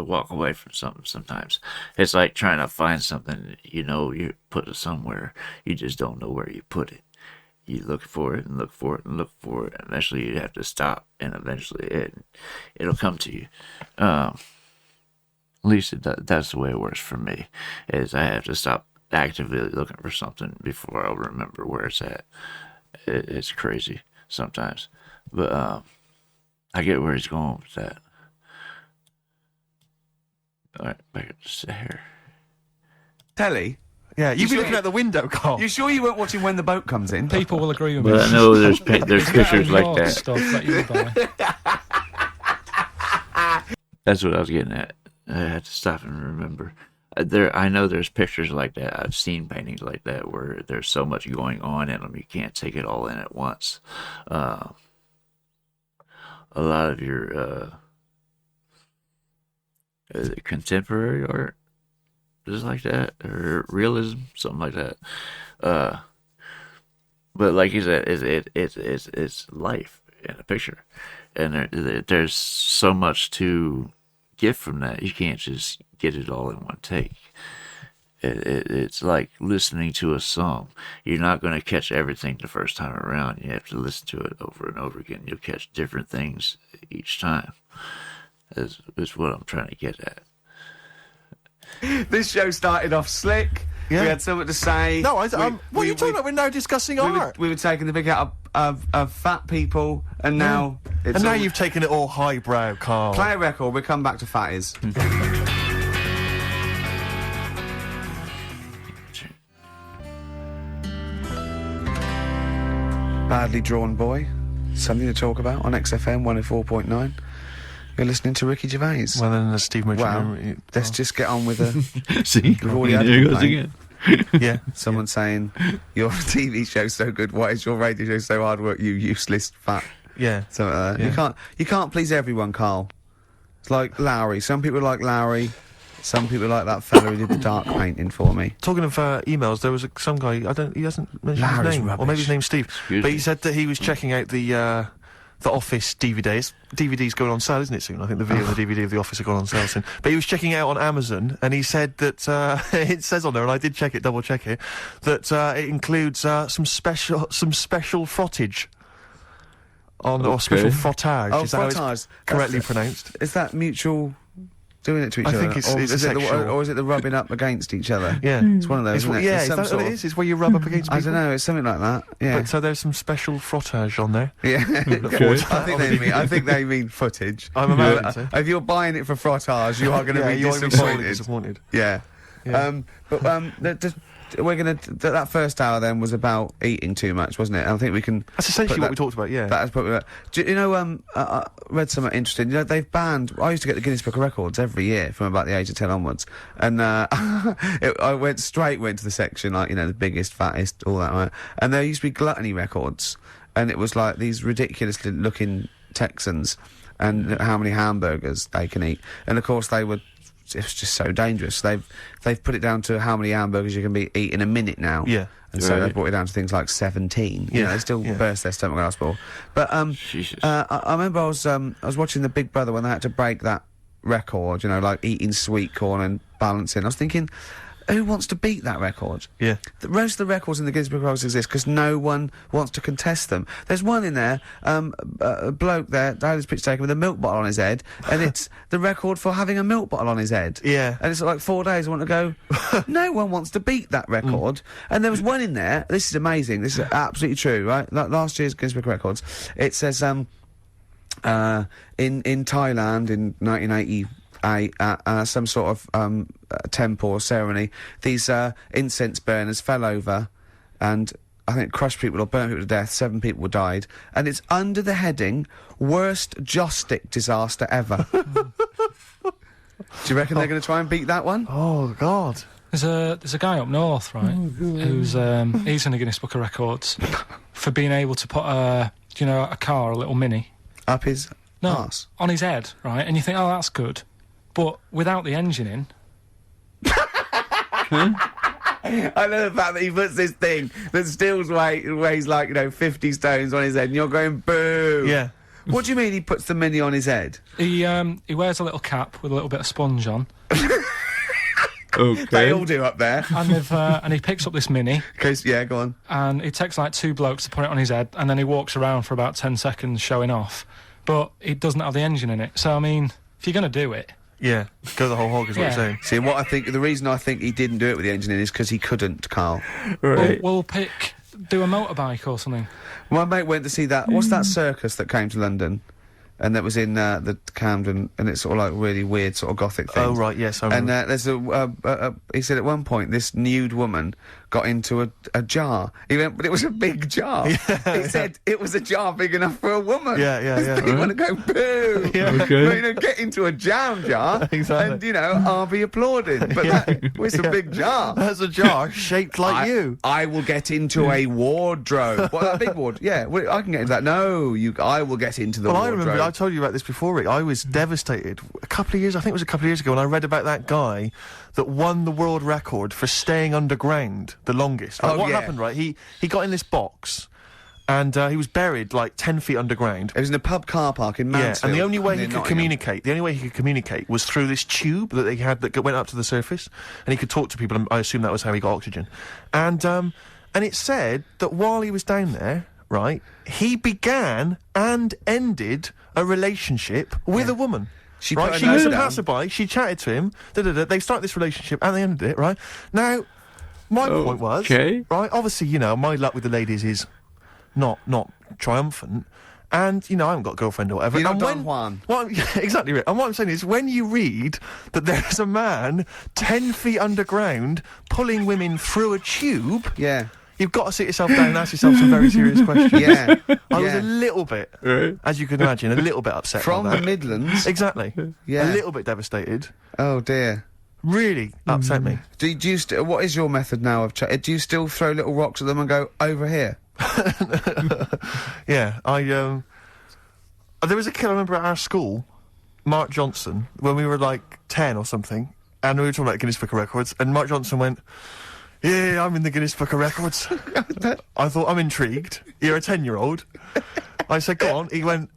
walk away from something sometimes. It's like trying to find something, you put it somewhere. You just don't know where you put it. You look for it and look for it and look for it. And eventually you have to stop, and eventually it'll come to you. At least that's the way it works for me. Is I have to stop actively looking for something before I'll remember where it's at. It's crazy sometimes, but I get where he's going with that. All right, back up to here. Telly. Yeah, you'd be sure- looking out the window, Carl. You sure you weren't watching When the Boat Comes In? People will agree with me. But I know there's It's pictures better like than your that. stuff that you buy. That's what I was getting at. I had to stop and remember. I know there's pictures like that. I've seen paintings like that where there's so much going on in them you can't take it all in at once. A lot of your contemporary art is like that, or realism, something like that. But like you said, it's life in a picture, and there's so much to get from that. You can't just get it all in one take. It's like listening to a song. You're not going to catch everything the first time around. You have to listen to it over and over again. You'll catch different things each time. Is what I'm trying to get at. This show started off slick. Yeah. We had something to say. No, what are you talking about? We're now discussing art. We were taking the big out of fat people, and now it's And now all- you've taken it all highbrow, Carl. play a record. We'll come back to fatties. Badly Drawn Boy. Something to talk about on XFM 104.9. You're listening to Ricky Gervais. Well, then Steve Mitchell. Wow. Let's just get on with the. See, We've already had there a goes complaint. again. Yeah. Someone saying, your TV show's so good, why is your radio show so hard work, you useless fat? Yeah. Something like that. Yeah. You can't please everyone, Carl. It's like Lowry. Some people like Lowry. Some people like that fella who did the dark painting for me. Talking of emails, there was some guy. He hasn't mentioned Larry's his name, or maybe rubbish. his name's Steve. Excuse but me. he said that he was checking out the The Office DVDs. DVD's going on sale, isn't it, soon? I think the video and the DVD of The Office are going on sale soon. But he was checking it out on Amazon, and he said that, it says on there, and I did check it, double check it, that it includes some special frottage. Or special frottage. Oh, is that how frottage. it's correctly pronounced? Is that mutual doing it to each I other? think it's sexual. Or is it the rubbing up against each other? Yeah. It's one of those, isn't it? Yeah, It's is some that sort what it of- is? It's where you rub up against people? I don't know, it's something like that. Yeah. But so there's some special frottage on there. Yeah. I think they mean footage. I'm imagining so. If you're buying it for frottage, you are going to Yeah, be you're gonna be sorely disappointed. disappointed. Yeah. Yeah. We're going to... That first hour then was about eating too much, wasn't it? I think we can... That's essentially what we talked about, yeah. That is probably... you know, I read something interesting. You know, they've banned... I used to get the Guinness Book of Records every year from about the age of 10 onwards. And I went to the section, like, you know, the biggest, fattest, all that, right? And there used to be gluttony records. And it was like these ridiculously looking Texans and how many hamburgers they can eat. And, of course, it was just so dangerous. They've put it down to how many hamburgers you can eat in a minute now. Yeah. And so they brought it down to things like 17. You know, they still burst their stomach when I was born. But Jesus. I remember I was watching the Big Brother when they had to break that record, you know, like eating sweet corn and balancing. I was thinking, who wants to beat that record? Yeah. Most of the records in the Guinness Book of Records exist because no one wants to contest them. There's one in there, a bloke there, Daly's pitch taken with a milk bottle on his head, and it's the record for having a milk bottle on his head. Yeah. And it's like 4 days I want to go, no one wants to beat that record. And there was one in there, this is amazing, this is absolutely true, right? Like last year's Guinness Book of Records, it says, in Thailand in 1980, some sort of temple or ceremony, these incense burners fell over and I think crushed people or burnt people to death. 7 people died, and it's under the heading "Worst joss stick disaster ever." Do you reckon they're going to try and beat that one? Oh, God. There's a guy up north, right, who's he's in the Guinness Book of Records for being able to put a car, a little mini, Up his arse. on his head, right? And you think, oh, that's good, but without the engine in. I know the fact that he puts this thing that still weighs like, 50 stones on his head, and you're going, boo! Yeah. What do you mean he puts the mini on his head? He wears a little cap with a little bit of sponge on, Okay. They all do up there. and he picks up this mini, Yeah, go on. and it takes like 2 blokes to put it on his head, and then he walks around for about 10 seconds showing off, but it doesn't have the engine in it. So I mean, if you're going to do it, Yeah. Go the whole hog is what you're Yeah. saying. See, the reason I think he didn't do it with the engine in is because he couldn't, Carl. Right. we'll do a motorbike or something. My mate went to see that. What's that circus that came to London? And that was in the Camden, and it's sort of like really weird, sort of gothic thing. Oh, right, yes, I And remember. there's he said at one point this nude woman got into a jar. He went, but it was a big jar. He said it was a jar big enough for a woman. Yeah. People want to go, boo! Okay. But, get into a jam jar, Exactly. and, I'll be applauding. But it's a big jar. That's a jar shaped like you. I will get into a wardrobe. What, that big wardrobe? Yeah, I can get into that. No, I will get into the Well, I wardrobe. remember, I told you about this before, Rick. I was devastated I think it was a couple of years ago, when I read about that guy that won the world record for staying underground the longest. Right? Oh, What yeah. happened, right? He got in this box, and he was buried like 10 feet underground. It was in a pub car park in Yeah, Mansfield. and the only way he near could Nottingham. communicate was through this tube that they had that went up to the surface, and he could talk to people, and I assume that was how he got oxygen. And it said that while he was down there, right, he began and ended a relationship with a woman. She right, put she her was nose a down. passerby, she chatted to him, they started this relationship, and they ended it, right? Now, my point was, Okay. right, obviously, my luck with the ladies is not triumphant, and, I haven't got a girlfriend or whatever. You're not And Don Juan. Well, yeah, exactly right. And what I'm saying is, when you read that there's a man 10 feet underground pulling women through a tube, Yeah. you've got to sit yourself down and ask yourself some very serious questions. Yeah. I was Yeah. a little bit, Right. as you can imagine, a little bit upset From by the that. Midlands. Exactly. Yeah. A little bit devastated. Oh dear. Really upset me. Do you what is your method now of do you still throw little rocks at them and go over here? Yeah, there was a kid I remember at our school, Mark Johnson, when we were like 10 or something, and we were talking about Guinness Book of Records, and Mark Johnson went, Yeah, I'm in the Guinness Book of Records. I thought, I'm intrigued. You're a 10-year-old. I said, go on. He went,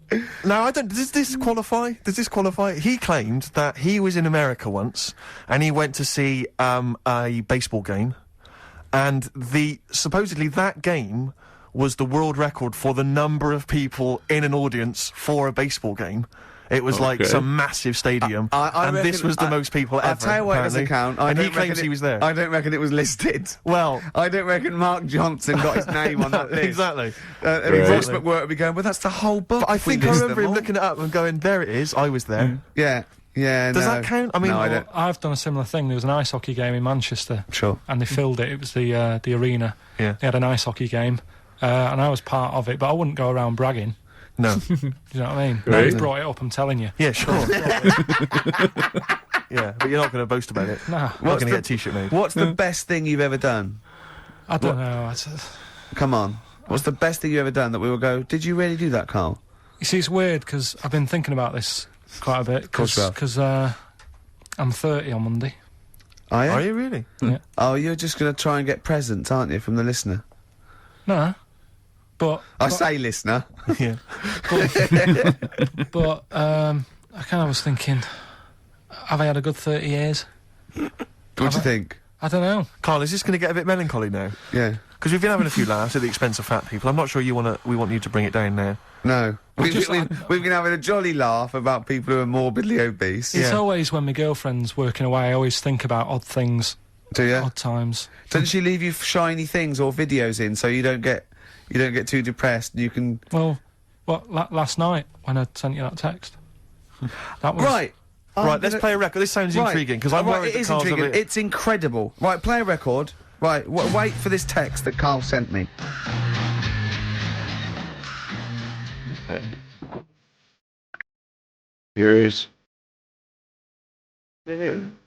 no, I don't, does this qualify? Does this qualify? He claimed that he was in America once, and he went to see, a baseball game, and supposedly that game was the world record for the number of people in an audience for a baseball game. It was like some massive stadium, and this was the most people ever. I'll tell you why it doesn't count. And he claims he was there. I don't reckon it was listed. Well, I don't reckon Mark Johnson got his name on that list. Exactly. I mean, Ross McWhort would be going, but that's the whole book. But I if we think I list remember them him all." looking it up and going, there it is, I was there. Yeah, yeah. Does that count? I mean, no, I don't. I've done a similar thing. There was an ice hockey game in Manchester. Sure. And they filled it. It was the arena. Yeah. They had an ice hockey game, and I was part of it, but I wouldn't go around bragging. No. Do you know what I mean? Right. Now you've brought it up, I'm telling you. Yeah, sure. Yeah, but you're not going to boast about it. Nah. Not going to get a t-shirt made. What's the best thing you've ever done? I don't know. Come on. What's the best thing you ever done that we will go, did you really do that, Carl? You see, it's weird because I've been thinking about this quite a bit. course you have. Because I'm 30 on Monday. Are you? Are you really? Yeah. Oh, you're just going to try and get presents, aren't you, from the listener? No. But I say listener. Yeah. but I kind of was thinking, have I had a good 30 years? What do you think? I don't know. Carl, is this going to get a bit melancholy now? Yeah. Because we've been having a few laughs at the expense of fat people. I'm not sure we want you to bring it down now. No. We've just been having a jolly laugh about people who are morbidly obese. It's Yeah. always when my girlfriend's working away, I always think about odd things, Do you? odd times. Doesn't she leave you shiny things or videos in so you don't get too depressed and you can... Well, last night when I sent you that text. That was Right. Right, let's play a record. This sounds intriguing, because I'm worried it that is Carl's a intriguing. bit... It's incredible. Right, play a record. Right, wait for this text that Carl sent me. Okay. Here is.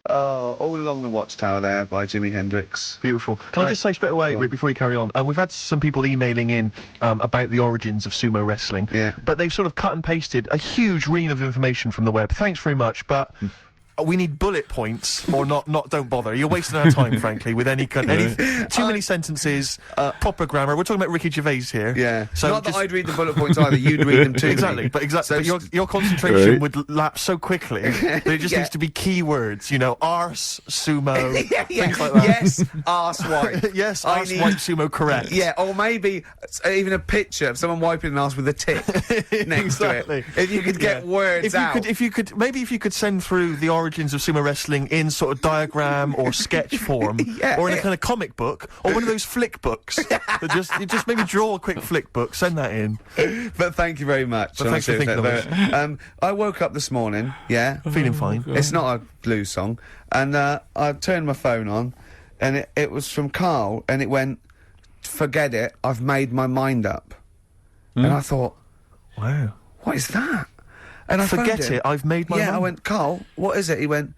Oh, All Along the Watchtower there by Jimi Hendrix. Beautiful. Can I just say straight away, Rick, before you carry on, we've had some people emailing in about the origins of sumo wrestling. Yeah. But they've sort of cut and pasted a huge ream of information from the web. Thanks very much, but... we need bullet points, or not. Don't bother. You're wasting our time, frankly, with any too many sentences, proper grammar. We're talking about Ricky Gervais here. Yeah. So Not that I'd read the bullet points either. You'd read them too. Exactly, but So your concentration Right. would lapse so quickly that it just Yeah. needs to be keywords. You know, arse, sumo, yeah. things like that. Yes, arse wipe. Yes, I arse, need- wipe, sumo, correct. Yeah, or maybe even a picture of someone wiping an arse with a tick next Exactly. to it. If you could get words out. If you could send through the origins of sumo wrestling in sort of diagram or sketch form, Yeah. or in a kind of comic book, or one of those flick books, that you just maybe draw a quick flick book, send that in. But thank you very much. But thanks for thinking of it. I woke up this morning, yeah. Feeling fine. It's not a blues song. And I turned my phone on, and it was from Carl, and it went, "Forget it, I've made my mind up." And I thought, Wow. what is that? And I phoned Forget him. it, I've made my Yeah, mind. I went, "Carl, what is it?" He went,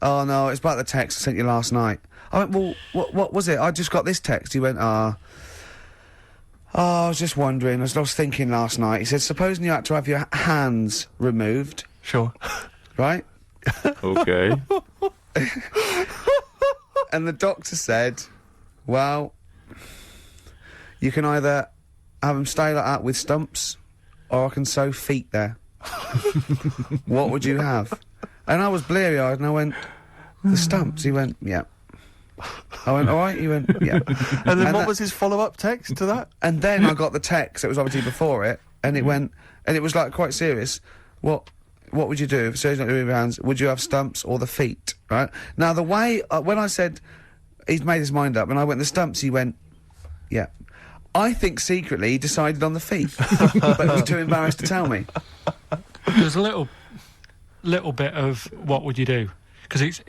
"Oh no, it's about the text I sent you last night." I went, "Well, what was it? I just got this text." He went, I was just wondering, I was thinking last night." He said, "Supposing you had to have your hands removed, Sure. right?" Okay. And the doctor said, "Well, you can either have them stay like that with stumps, or I can sew feet there." What would you have? And I was bleary-eyed, and I went, "The stumps." He went, "Yeah." I went, "All right." He went, "Yeah." And then what that- was his follow-up text to that? And then I got the text. It was obviously before it, and it went, and it was like quite serious. What would you do if surgeon not doing your hands? Would you have stumps or the feet? Right now, the way when I said he's made his mind up, and I went the stumps, he went, "Yeah." I think secretly he decided on the feet, but he was too embarrassed to tell me. There's a little bit of what would you do? Because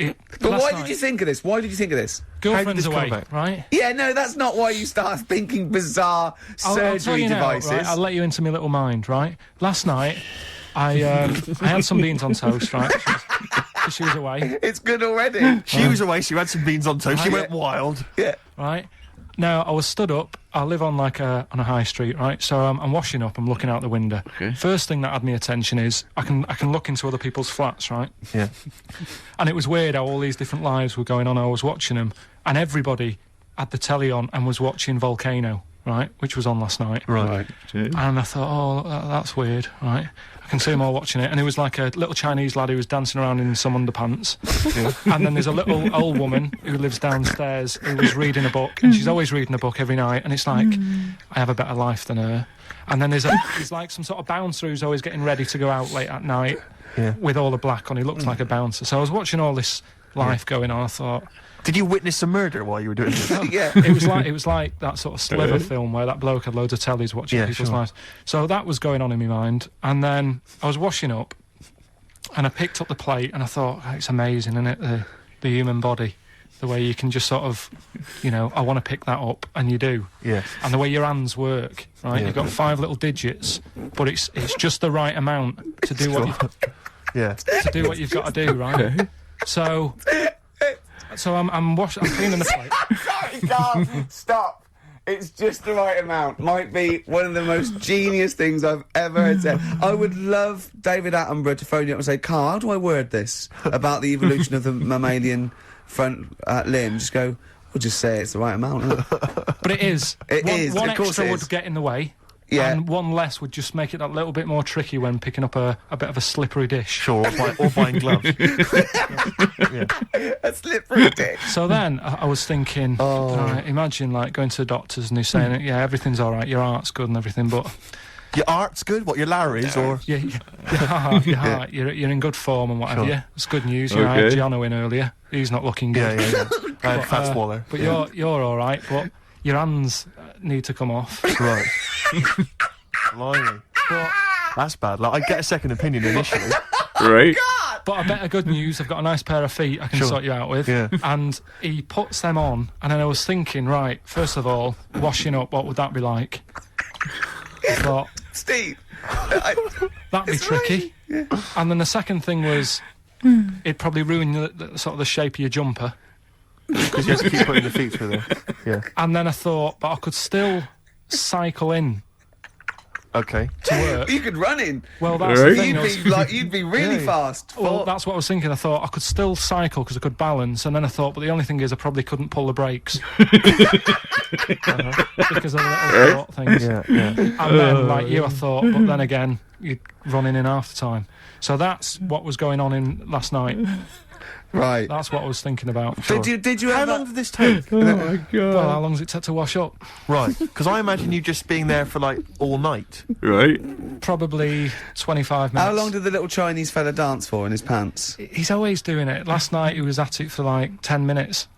But why did you think of this? Why did you think of this? Girlfriend's this come away, about? right? Yeah, no, that's not why you start thinking bizarre I'll tell surgery you now, devices. right? I'll let you into my little mind, right? Last night, I had some beans on toast, right? She was away, It's good already. She was away, she had some beans on toast, she went wild. Yeah. right? Now, I was stood up. I live on on a high street, right? So I'm washing up. I'm looking out the window. Okay. First thing that had my attention is I can look into other people's flats, right? Yeah. And it was weird how all these different lives were going on. I was watching them, and everybody had the telly on and was watching Volcano, right, which was on last night. Right. And I thought, that's weird, right? I can see them all watching it. And it was like a little Chinese lad who was dancing around in some underpants. And then there's a little old woman who lives downstairs who was reading a book, and she's always reading a book every night, and it's like, I have a better life than her. And then there's like some sort of bouncer who's always getting ready to go out late at night with all the black on. He looks like a bouncer. So I was watching all this life going on. I thought, Did you witness a murder while you were doing this? it was like that sort of Sliver film where that bloke had loads of tellies watching people's lives. So that was going on in my mind, and then I was washing up, and I picked up the plate, and I thought, it's amazing, isn't it? The human body, the way you can just sort of, I want to pick that up, and you do. Yes. And the way your hands work, right? Yeah. You've got 5 little digits, but it's just the right amount to do what you've got to do, right? So I'm cleaning the plate. Sorry, Carl, stop. It's just the right amount. Might be one of the most genius things I've ever heard said. I would love David Attenborough to phone you up and say, Carl, how do I word this about the evolution of the mammalian front limb? Just go, we'll just say it's the right amount. Isn't it? But it is. One of course extra it would is. get in the way. Yeah. And one less would just make it that little bit more tricky when picking up a bit of a slippery dish. Sure, or buying gloves. A slippery dick. So then I was thinking, imagine like going to the doctors and they're saying, everything's all right, your heart's good and everything, but Your art's good? What, your Larry's, or...? your heart, you're in good form and what have you. It's good news. I had Gianno in earlier. He's not looking good. Yeah. I had Fats Waller. But you're all right, but your hands need to come off. Right. Blimey. That's bad. Like, I'd get a second opinion initially. Right. But I better good news, I've got a nice pair of feet I can sort you out with. Yeah. And he puts them on, and then I was thinking, right, first of all, washing up, what would that be like? I thought, Steve. that'd be tricky. Yeah. And then the second thing was, it'd probably ruin the sort of the shape of your jumper. Because you have to keep putting the feet through there. Yeah. And then I thought, but I could still cycle in Okay. to work. You could run in. Well, that's the thing. You'd be really fast. Well, that's what I was thinking. I thought I could still cycle because I could balance, and then I thought, but the only thing is I probably couldn't pull the brakes because of the little short things. Yeah. And then, like you, I thought, but then again, you'd run in half the time. So that's what was going on in last night. Right. That's what I was thinking about. Did you How ever... long did this take? Oh my god. Well, how long does it take to wash up? Right. Because I imagine you just being there for, like, all night. Right. Probably 25 minutes. How long did the little Chinese fella dance for in his pants? He's always doing it. Last night he was at it for like 10 minutes.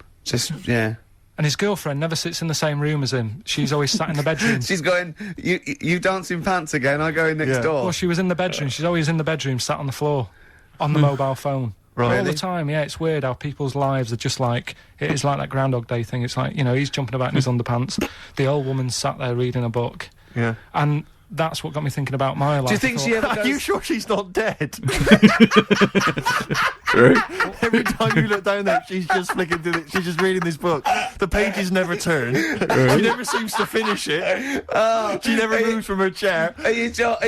Yeah. And his girlfriend never sits in the same room as him. She's always sat in the bedroom. She's going, you dance in pants again, I go in next door. Well, she was in the bedroom. She's always in the bedroom, sat on the floor, on the mobile phone. Right. All the time, it's weird how people's lives are just like, it is like that Groundhog Day thing. It's like, he's jumping about in his underpants. The old woman's sat there reading a book. Yeah. And that's what got me thinking about my life. Do you think she ever Are goes... you sure she's not dead? Right. Every time you look down there, she's just flicking through it. She's just reading this book. The pages never turn. She never seems to finish it. She never moves from her chair. Are you sure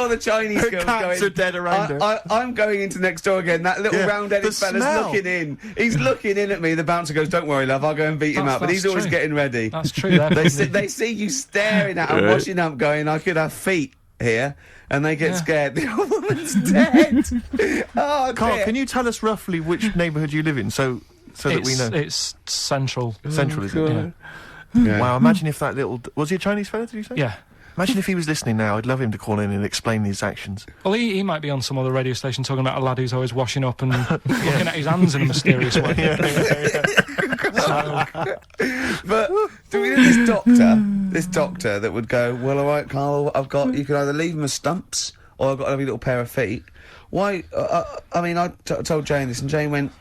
the Chinese Her girl's cats going... are dead around her. I'm going into next door again. That little round-headed the fella's smell. looking in. He's looking in at me. The bouncer goes, don't worry, love, I'll go and beat him That's- up. But he's that's always true. getting ready. That's true. They see you staring at him, Right. washing up, going, I could have feet here. And they get scared. The old woman's dead. Oh, Carl, dear. can you tell us roughly which neighbourhood you live in, so that we know? It's central. Central, is it? Yeah. Yeah. Wow, imagine if that little... Was he a Chinese fella, did you say? Yeah. Imagine if he was listening now. I'd love him to call in and explain his actions. Well, he might be on some other radio station talking about a lad who's always washing up and looking at his hands in a mysterious way. So, But do we know this doctor that would go, well, all right, Carl, you can either leave them as stumps or I've got a lovely little pair of feet. Why? I told Jane this, and Jane went,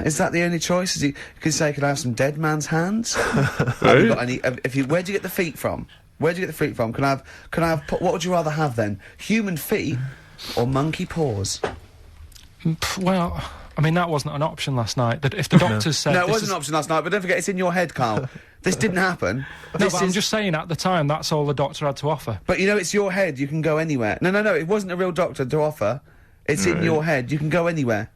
is that the only choice? You could say, could I have some dead man's hands? Have you got any? Where'd you get the feet from? Where'd you get the feet from? Can I have? What would you rather have then? Human feet or monkey paws? well, I mean, that wasn't an option last night. That if the doctors said... No, it this wasn't is- an option last night. But don't forget, it's in your head, Carl. This didn't happen. No, but I'm just saying, at the time, that's all the doctor had to offer. But it's your head. You can go anywhere. No. It wasn't a real doctor to offer. It's in your head. You can go anywhere.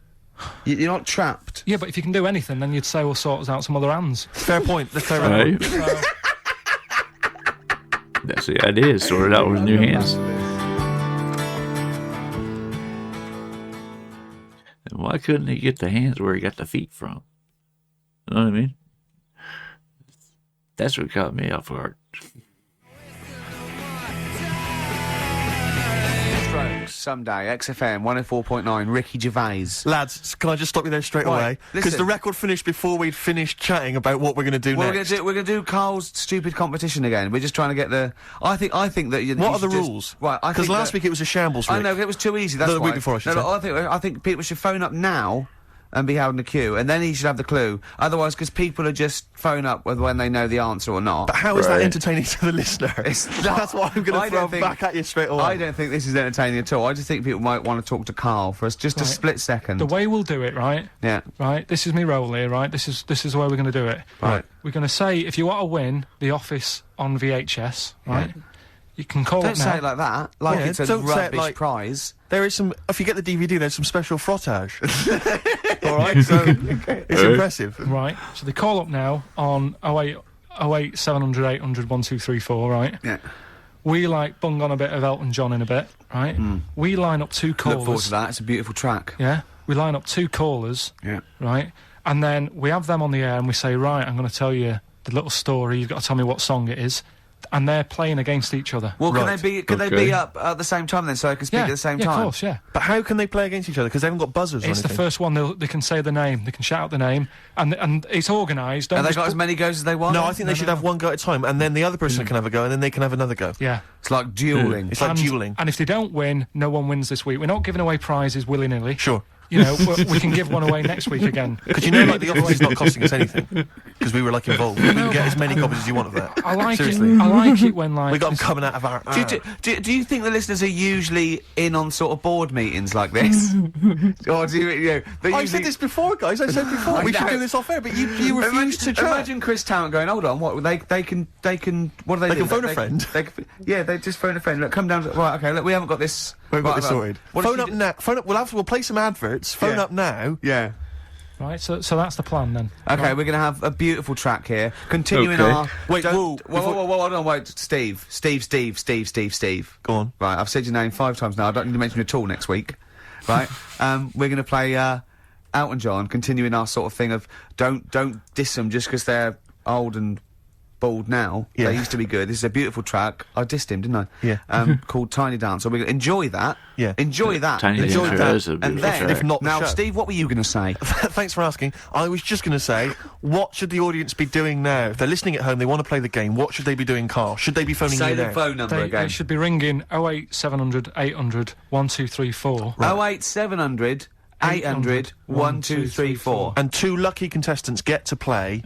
You're not trapped. Yeah, but if you can do anything, then you'd say we'll sort us out some other hands. Fair point. That's fair Right. point. So, That's the idea. Sort it out with new hands. And why couldn't he get the hands where he got the feet from? You know what I mean? That's what caught me off guard. Someday, XFM 104.9, Ricky Gervais. Lads, can I just stop you there straight Right, away? Because listen. the record finished before we'd finished chatting about what we're going to do Well, next. we're gonna do Carl's stupid competition again. We're just trying to get the. I think that. You, What you are the should just- rules? Right, I Because think last that- week it was a shambles, Rick. I know it was too easy. That's No, the why. week before, I should No, say. I think people should phone up now and be held in a queue, and then he should have the clue. Otherwise, because people are just phone up when they know the answer or not. But how is that Right. entertaining to the listener? It's not- That's what I'm going I to throw don't think- back at you straight away. I don't think this is entertaining at all. I just think people might want to talk to Carl for just a Right. split second. the way we'll do it, right? Yeah. Right. This is me role here, right? This is the way we're going to do it. Right. We're going to say if you want to win The Office on VHS, right? You can call Don't it now. say it like that. Like Yeah, it's a don't say it rubbish like- prize. There is some. If you get the DVD, there's some special frottage. All right, so it's impressive. Right. So they call up now on 08 700 800 1234, right? Yeah. We bung on a bit of Elton John in a bit, right? We line up two Look forward callers. to that. It's a beautiful track. Yeah. We line up two callers, Yeah. right? And then we have them on the air and we say, right, I'm going to tell you the little story. You've got to tell me what song it is. And they're playing against each other. Well, Right. can they Okay. be up at the same time then, so I can speak yeah, at the same yeah, time? of course, yeah. But how can they play against each other? Because they haven't got buzzers or It's the anything. first one. They can say the name. They can shout out the name, and it's organised. Have they got as many goes as they want? No, I think they should have one go at a time, and then the other person can have a go, and then they can have another go. Yeah. It's like dueling. It's like and, dueling. And if they don't win, no one wins this week. We're not giving away prizes willy nilly. Sure. You know, we can give one away next week again. Because you know, like, the office is not costing us anything. Because we were, involved. You can get as many copies as you want of that. I like Seriously. it. I like it when We got them coming out of our... Do you think the listeners are usually in on sort of board meetings like this? Or do you know... I said this before, guys. I said before. I We should know. do this off air, but you refused to chat. Imagine Chris Tarrant going, hold on, what, they can, what do they They do? can phone a friend. They just phone a friend. Look, come down, right, okay, look, we haven't got this... We've got right, this right. sorted. What if Phone you up do- now. Phone up. We'll play some adverts. Phone Yeah. up now. Yeah. Right, so that's the plan then. Okay, we're going to have a beautiful track here. Continuing Okay. our... Wait, don't- whoa, whoa, hold on, wait, Steve. Go on. Right, I've said your name 5 times now. I don't need to mention you at all next week. Right? We're going to play Elton John, continuing our sort of thing of don't diss them just because they're old and bald now. Yeah. They used to be good. This is a beautiful track. I dissed him, didn't I? Yeah. Called Tiny Dancer. We're going to enjoy that. Yeah. Enjoy that. Tiny enjoy Dancer that. is a And beautiful then, track. If not the now, show. Steve, what were you going to say? Thanks for asking. I was just going to say, what should the audience be doing now? If they're listening at home, they want to play the game, what should they be doing, Carl? Should they be phoning Say you the there? phone number They again. should be ringing 08 700 800 1234. 08700 800 1234. And 2 lucky contestants get to play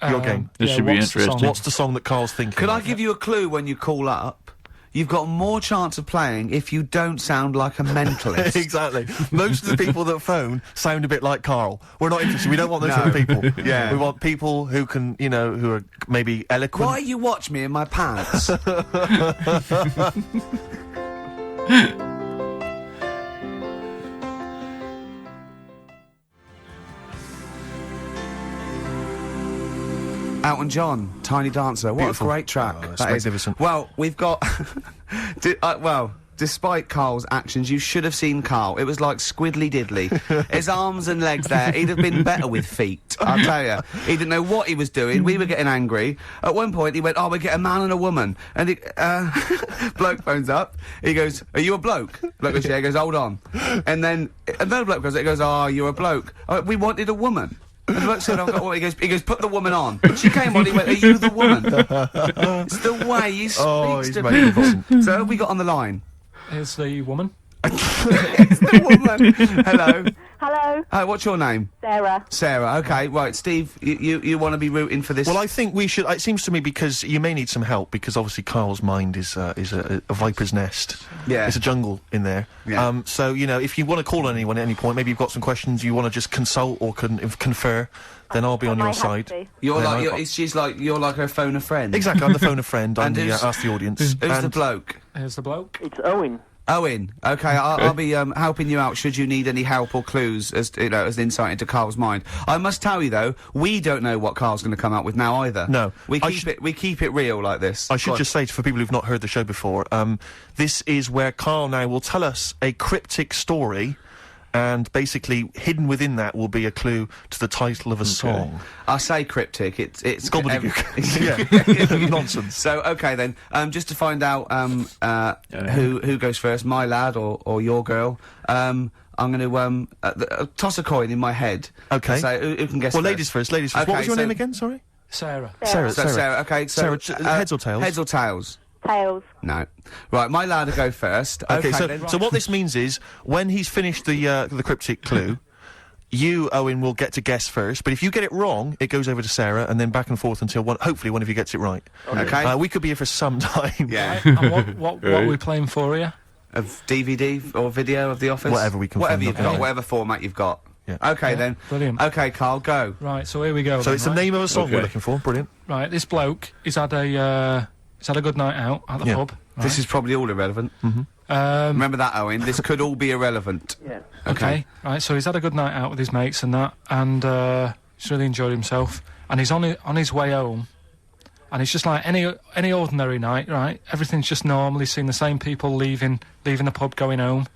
your game. This should be what's the song? interesting. What's the song that Carl's thinking? Could I give you a clue when you call up? You've got more chance of playing if you don't sound like a mentalist. Exactly. Most of the people that phone sound a bit like Carl. We're not interested. We don't want those sort of people. Yeah. We want people who can, who are maybe eloquent. Why you watch me in my pants? Elton John, Tiny Dancer. What Beautiful. a great track. Oh, it's that is. magnificent. Well, we've got... despite Carl's actions, you should have seen Carl. It was like squiddly diddly. His arms and legs there. He'd have been better with feet, I'll tell you. He didn't know what he was doing. We were getting angry. At one point, he went, we get a man and a woman. And he, bloke phones up. He goes, are you a bloke? Bloke goes, yeah. He goes, hold on. And then another bloke goes, you're a bloke. We wanted a woman. And the bloke said, I've got one. He goes, put the woman on. She came on, he went, are you the woman? It's the way he speaks he's to magnificent. people. So who have we got on the line? Here's the woman. It's the woman. Hello. Hello, Hi, what's your name? Sarah. Sarah. Okay, right. Steve, you want to be rooting for this? Well, I think we should. It seems to me because you may need some help because obviously Carl's mind is a viper's nest. Yeah. It's a jungle in there. Yeah. So if you want to call on anyone at any point, maybe you've got some questions you want to just consult or confer, then I'll be on I your have side. to. You're Then like, I- you're like her phone a friend. Exactly. I'm the phone a friend. I'm And the who's- ask the audience. Who's the And bloke? Here's the bloke. It's Owen. Owen, okay, I'll be helping you out should you need any help or clues as as insight into Carl's mind. I must tell you though, we don't know what Carl's going to come up with now either. No. we keep it real like this. I should just say, for people who've not heard the show before, this is where Carl now will tell us a cryptic story, and basically hidden within that will be a clue to the title of a song. I say cryptic. It's Gobbledygook. Yeah, nonsense. So okay then, just to find out who goes first, my lad or your girl. I'm going to toss a coin in my head. Okay. So who can guess? Well, first? ladies first. Ladies first. Okay, what was your so- name again? Sorry. Sarah. Sarah. Okay. So Sarah, heads or tails? Heads or tails? Tails. No. Right, my lad will go first. Okay, so then. so what this means is, when he's finished the cryptic clue, you, Owen, will get to guess first. But if you get it wrong, it goes over to Sarah, and then back and forth until hopefully one of you gets it right. Okay. We could be here for some time. Yeah. And what are we playing for here? Of DVD or video of The Office? Whatever we can Whatever find, you've okay. got, whatever format you've got. Yeah. Okay Yeah, then. brilliant. Okay, Carl, go. Right, so here we go. So then, it's the right? name of a song we're Okay. looking for. Brilliant. Right, this bloke, he's had a good night out at the Yeah. pub. This is probably all irrelevant. Remember that, Owen. This could all be irrelevant. Yeah. Okay. Right, so he's had a good night out with his mates and that, and he's really enjoyed himself. And he's on his way home, and it's just like any ordinary night, right? Everything's just normal. He's seen the same people leaving the pub, going home,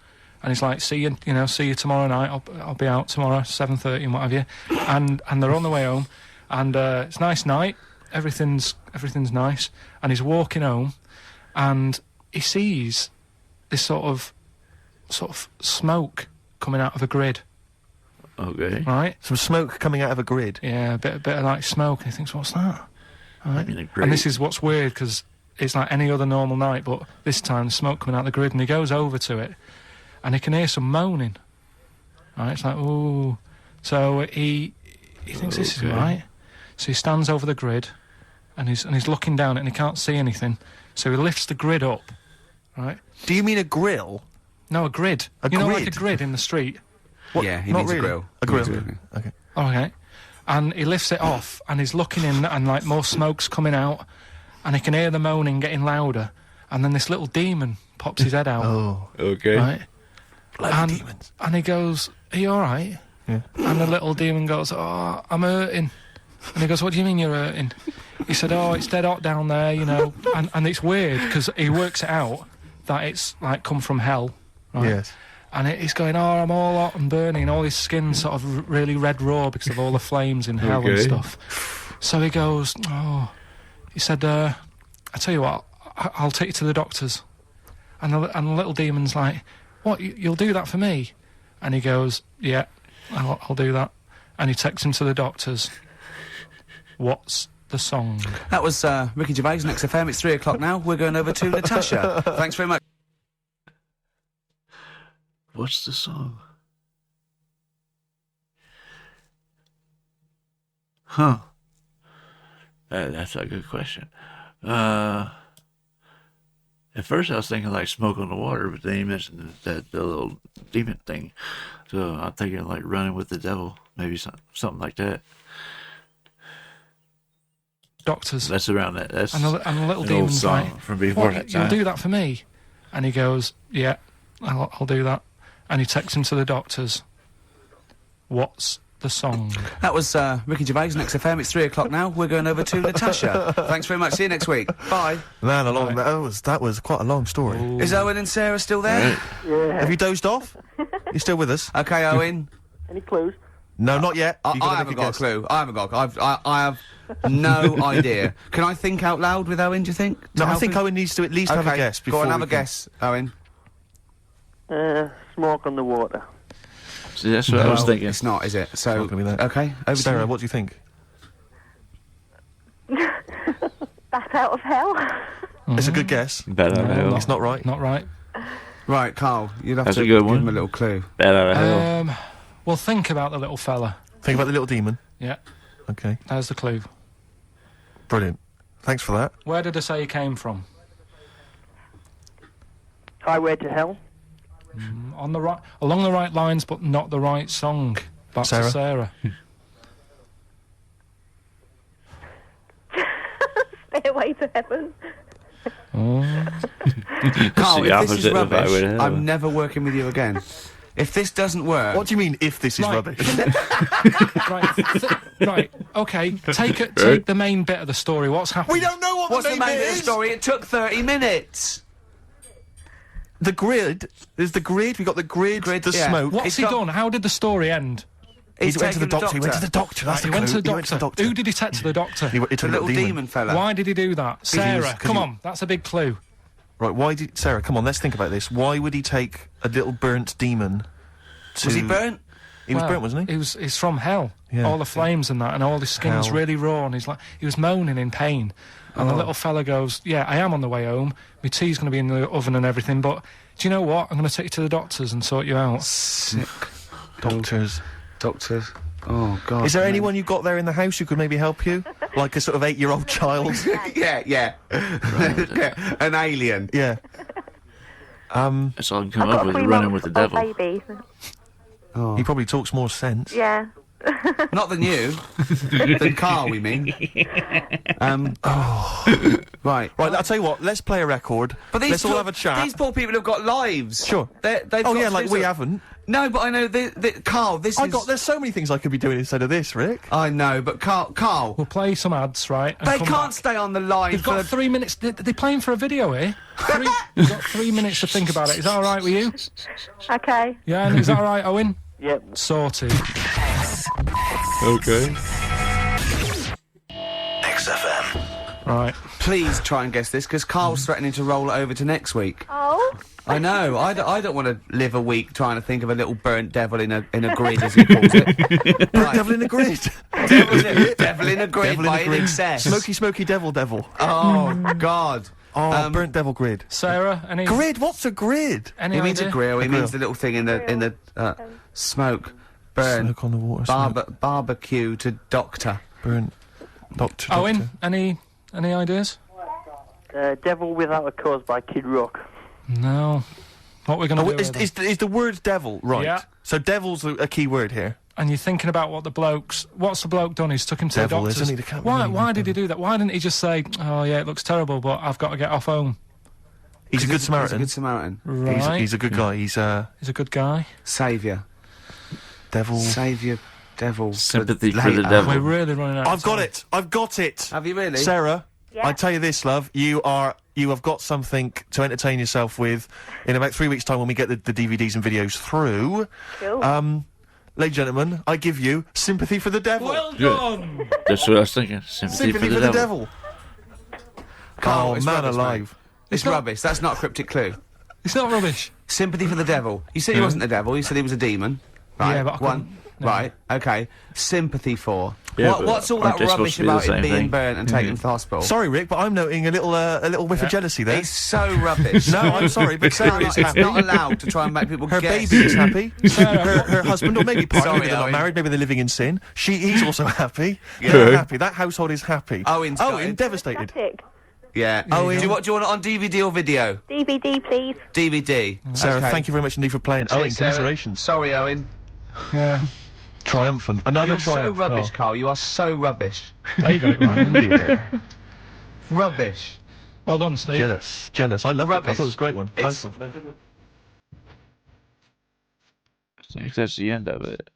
and he's like, see you tomorrow night. I'll be out tomorrow, 7:30 and what have you. And they're on the way home, and it's a nice night. Everything's nice, and he's walking home, and he sees this sort of smoke coming out of a grid, Okay. right? Some smoke coming out of a grid. Yeah, a bit of like smoke, and he thinks, what's that? Right? mean, a And grid. this is what's weird, because it's like any other normal night, but this time the smoke coming out the grid, and he goes over to it, and he can hear some moaning. Right? It's like, ooh. So he thinks this is Okay. right. So he stands over the grid, and he's looking down it, and he can't see anything. So he lifts the grid up, right? Do you mean a grill? No, a grid. A you know, like a grid? grid in the street. What? Yeah, he Not means really. a grill. A grill. He means a grill. Okay. Okay. And he lifts it off, and he's looking in, and like more smoke's coming out, and he can hear the moaning getting louder, and then this little demon pops his head out, Oh, Okay. right? bloody demons. And he goes, "Are you all right?" Yeah. And the little demon goes, "Oh, I'm hurting." And he goes, "What do you mean you're hurting?" He said, "Oh, it's dead hot down there, you know." And it's weird, because he works it out that it's like come from hell, right? Yes. And he's going, "Oh, I'm all hot and burning, and all his skin's sort of really red raw because of all the flames in hell and Okay. stuff." So he goes, "Oh," he said, "I tell you what, I'll take you to the doctors." And the little demon's like, "What, you'll do that for me?" And he goes, "Yeah, I'll do that." And he takes him to the doctors. What's the song? That was Ricky Gervais on XFM. It's 3 o'clock now. We're going over to Natasha. Thanks very much. What's the song? Huh. That's a good question. At first I was thinking like Smoke on the Water, but then you mentioned the little demon thing. So I'm thinking like Running with the Devil, maybe something like that. Doctors. That's around that. That's And the little an old demon's song like, from before "What, that you'll time. do that for me?" And he goes, "Yeah, I'll do that." And he takes him to the doctors. What's the song? That was Ricky Gervais on XFM. It's 3 o'clock now. We're going over to Natasha. Thanks very much. See you next week. Bye. Man, that was quite a long story. Is Owen and Sarah still there? Have you dozed off? You still with us? Okay, Owen. Any clues? No, not yet. I You've gotta haven't make got a guess. clue. I haven't got. I have no idea. Can I think out loud with Owen? Do you think? No, To I help think him? Owen needs to at least have a guess before Go on, we have a can- guess, Owen. Smoke on the water. See, that's what I was Well, thinking. It's not, is it? So Not gonna be that. okay. Over to Sarah, you. what do you think? Bat out of hell. It's a good guess. Bad out of hell. It's not right. Not right. Right, Carl. You'll have That's to a good give one. him a little clue. Bad out of hell. Well, think about the little fella. Think about the little demon. Yeah, Okay, there's the clue. brilliant. Thanks for that. Where did I say he came from? Highway to hell. On the right, along the right lines, but not the right song. Back Sarah? to Sarah. Stairway to heaven. Carl, the if this is opposite of I would rubbish, have. I'm never working with you again. If this doesn't work... What do you mean, if this is Right. rubbish? Right, okay. Take the main bit of the story. What's happened? We don't know what What's the the main main bit bit of the is. story? It took 30 minutes. The grid. There's the grid. We got the grid. The yeah. smoke. What's It's he got- done? How did the story end? He He's went to the taken doctor. He went to the doctor. That's He the went to clue. the He went to the doctor. doctor. Who did he take to the doctor? He The took a little demon fella. Why did he do that? Sarah, 'cause come he- on. That's a big clue. Right, why did... Sarah, come on, let's think about this. Why would he take a little burnt demon to... Was he burnt? He was burnt, wasn't he? He's from hell. Yeah. All the flames and that, and all his skin's Hell. really raw, and he was moaning in pain. And the little fella goes, "Yeah, I am on the way home. My tea's going to be in the oven and everything, but do you know what? I'm going to take you to the doctors and sort you out." Sick. Doctors. Doctors. Oh, God. Is there man. anyone you got there in the house who could maybe help you? Like a sort of 8-year-old child? yeah. An alien. Yeah. That's all I can come I've up got a with, 3 running month with the old devil. baby. He probably talks more sense. Yeah. Not than you. Than Carl, we mean. Right. Right, I'll tell you what, let's play a record. But these let's all poor- have a chat. These poor people have got lives. Sure. They've Oh, got yeah, to like do we so- haven't. No, but I know Carl, this is... There's so many things I could be doing instead of this, Rick. I know, but Carl, We'll play some ads, right? And they come can't back. stay on the line They've for... got 3 minutes. They're playing for a video here. You've got 3 minutes to think about it. Is that all right with you? Okay. Yeah, and is that all right, Owen? Yep. Sorted. Okay. XFM. Right. Please try and guess this, because Carl's threatening to roll it over to next week. Oh. I know. I don't want to live a week trying to think of a little burnt devil in a grid, as he calls it. Right. Devil in the grid. Devil in a grid Devil in by a an grid. excess. Smoky devil. Oh, God. Oh, burnt devil grid. Sarah, any Grid? What's a grid? any He means a idea? grill. He grill. means the little thing in the smoke. Burn. Smoke on the water. Smoke. Barbecue to doctor. Burnt. Doctor. Owen, any ideas? Devil Without a Cause by Kid Rock. No. What we're going to Oh, do? is the word devil right? Yeah. So devil's a key word here. And you're thinking about what's the bloke done? He's took him to Devil, the doctors. isn't he? They can't Why really did he do that? Why didn't he just say, "Oh yeah, it looks terrible, but I've got to get off home"? He's a good He's a Samaritan. good Samaritan. Right. He's a good guy. He's He's a good guy. Saviour. devil. Saviour. Devil. Sympathy for the later. devil. We're really running out. I've of got time. it. I've got it. Have you really? Sarah, Yeah. I tell you this, love. You have got something to entertain yourself with in about 3 weeks' time when we get the DVDs and videos through. Cool. Ladies and gentlemen, I give you Sympathy for the Devil. Well done. That's what I was thinking. Sympathy, Sympathy for the devil. Carl, Oh, it's man rubbish, alive. It's not- rubbish. That's not a cryptic clue. It's not rubbish. Sympathy for the devil. You said he wasn't the devil. You said he was a demon. Right. Yeah, but I one. couldn't- no. Right. Okay. Sympathy for. Yeah, but What's all aren't that they supposed rubbish to be the about it same being thing? burnt and taken to the hospital? Sorry, Rick, but I'm noting a little whiff of jealousy there. It's so rubbish. No, I'm sorry, but Sarah is it's happy. not allowed to try and make people Her guess. baby is happy. her husband, or maybe partner, Sorry, maybe they're not Owen. married, maybe they're living in sin. He's also happy. Yeah. They're happy. That household is happy. Owen's got it. devastated. Static. Yeah. Oh, do you want it on DVD or video? DVD, please. DVD. Sarah, Okay. thank you very much indeed for playing. Owen, Sarah. congratulations. Sorry, Owen. Yeah. Triumphant. Another You're so rubbish, Carl. You are so rubbish. There you go. Right. Rubbish. Well done, Steve. Jealous. I love it. I Rubbish. thought it was a great one. It's- I think that's the end of it.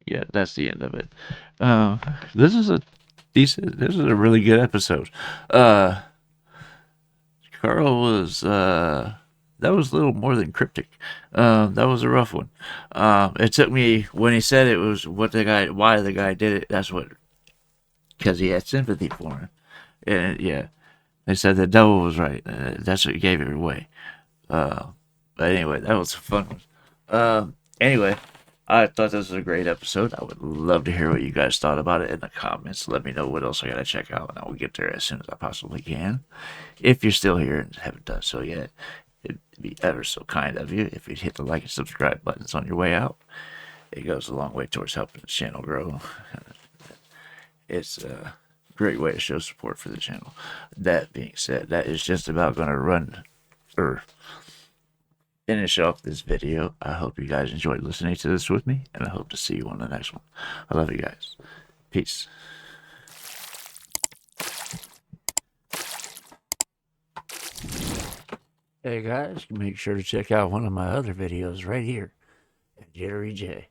Yeah, that's the end of it. This is a really good episode. Carl was, that was a little more than cryptic. That was a rough one. It took me, when he said it was why the guy did it, because he had sympathy for him. And yeah, they said the devil was right. That's what gave it away. But anyway, that was a fun one. Anyway, I thought this was a great episode. I would love to hear what you guys thought about it in the comments. Let me know what else I gotta check out, and I will get there as soon as I possibly can. If you're still here and haven't done so yet, it'd be ever so kind of you if you'd hit the like and subscribe buttons on your way out. It goes a long way towards helping the channel grow. It's a great way to show support for the channel. That being said, that is just about going to finish off this video. I hope you guys enjoyed listening to this with me, and I hope to see you on the next one. I love you guys. Peace. Hey guys, make sure to check out one of my other videos right here at JitteryJay.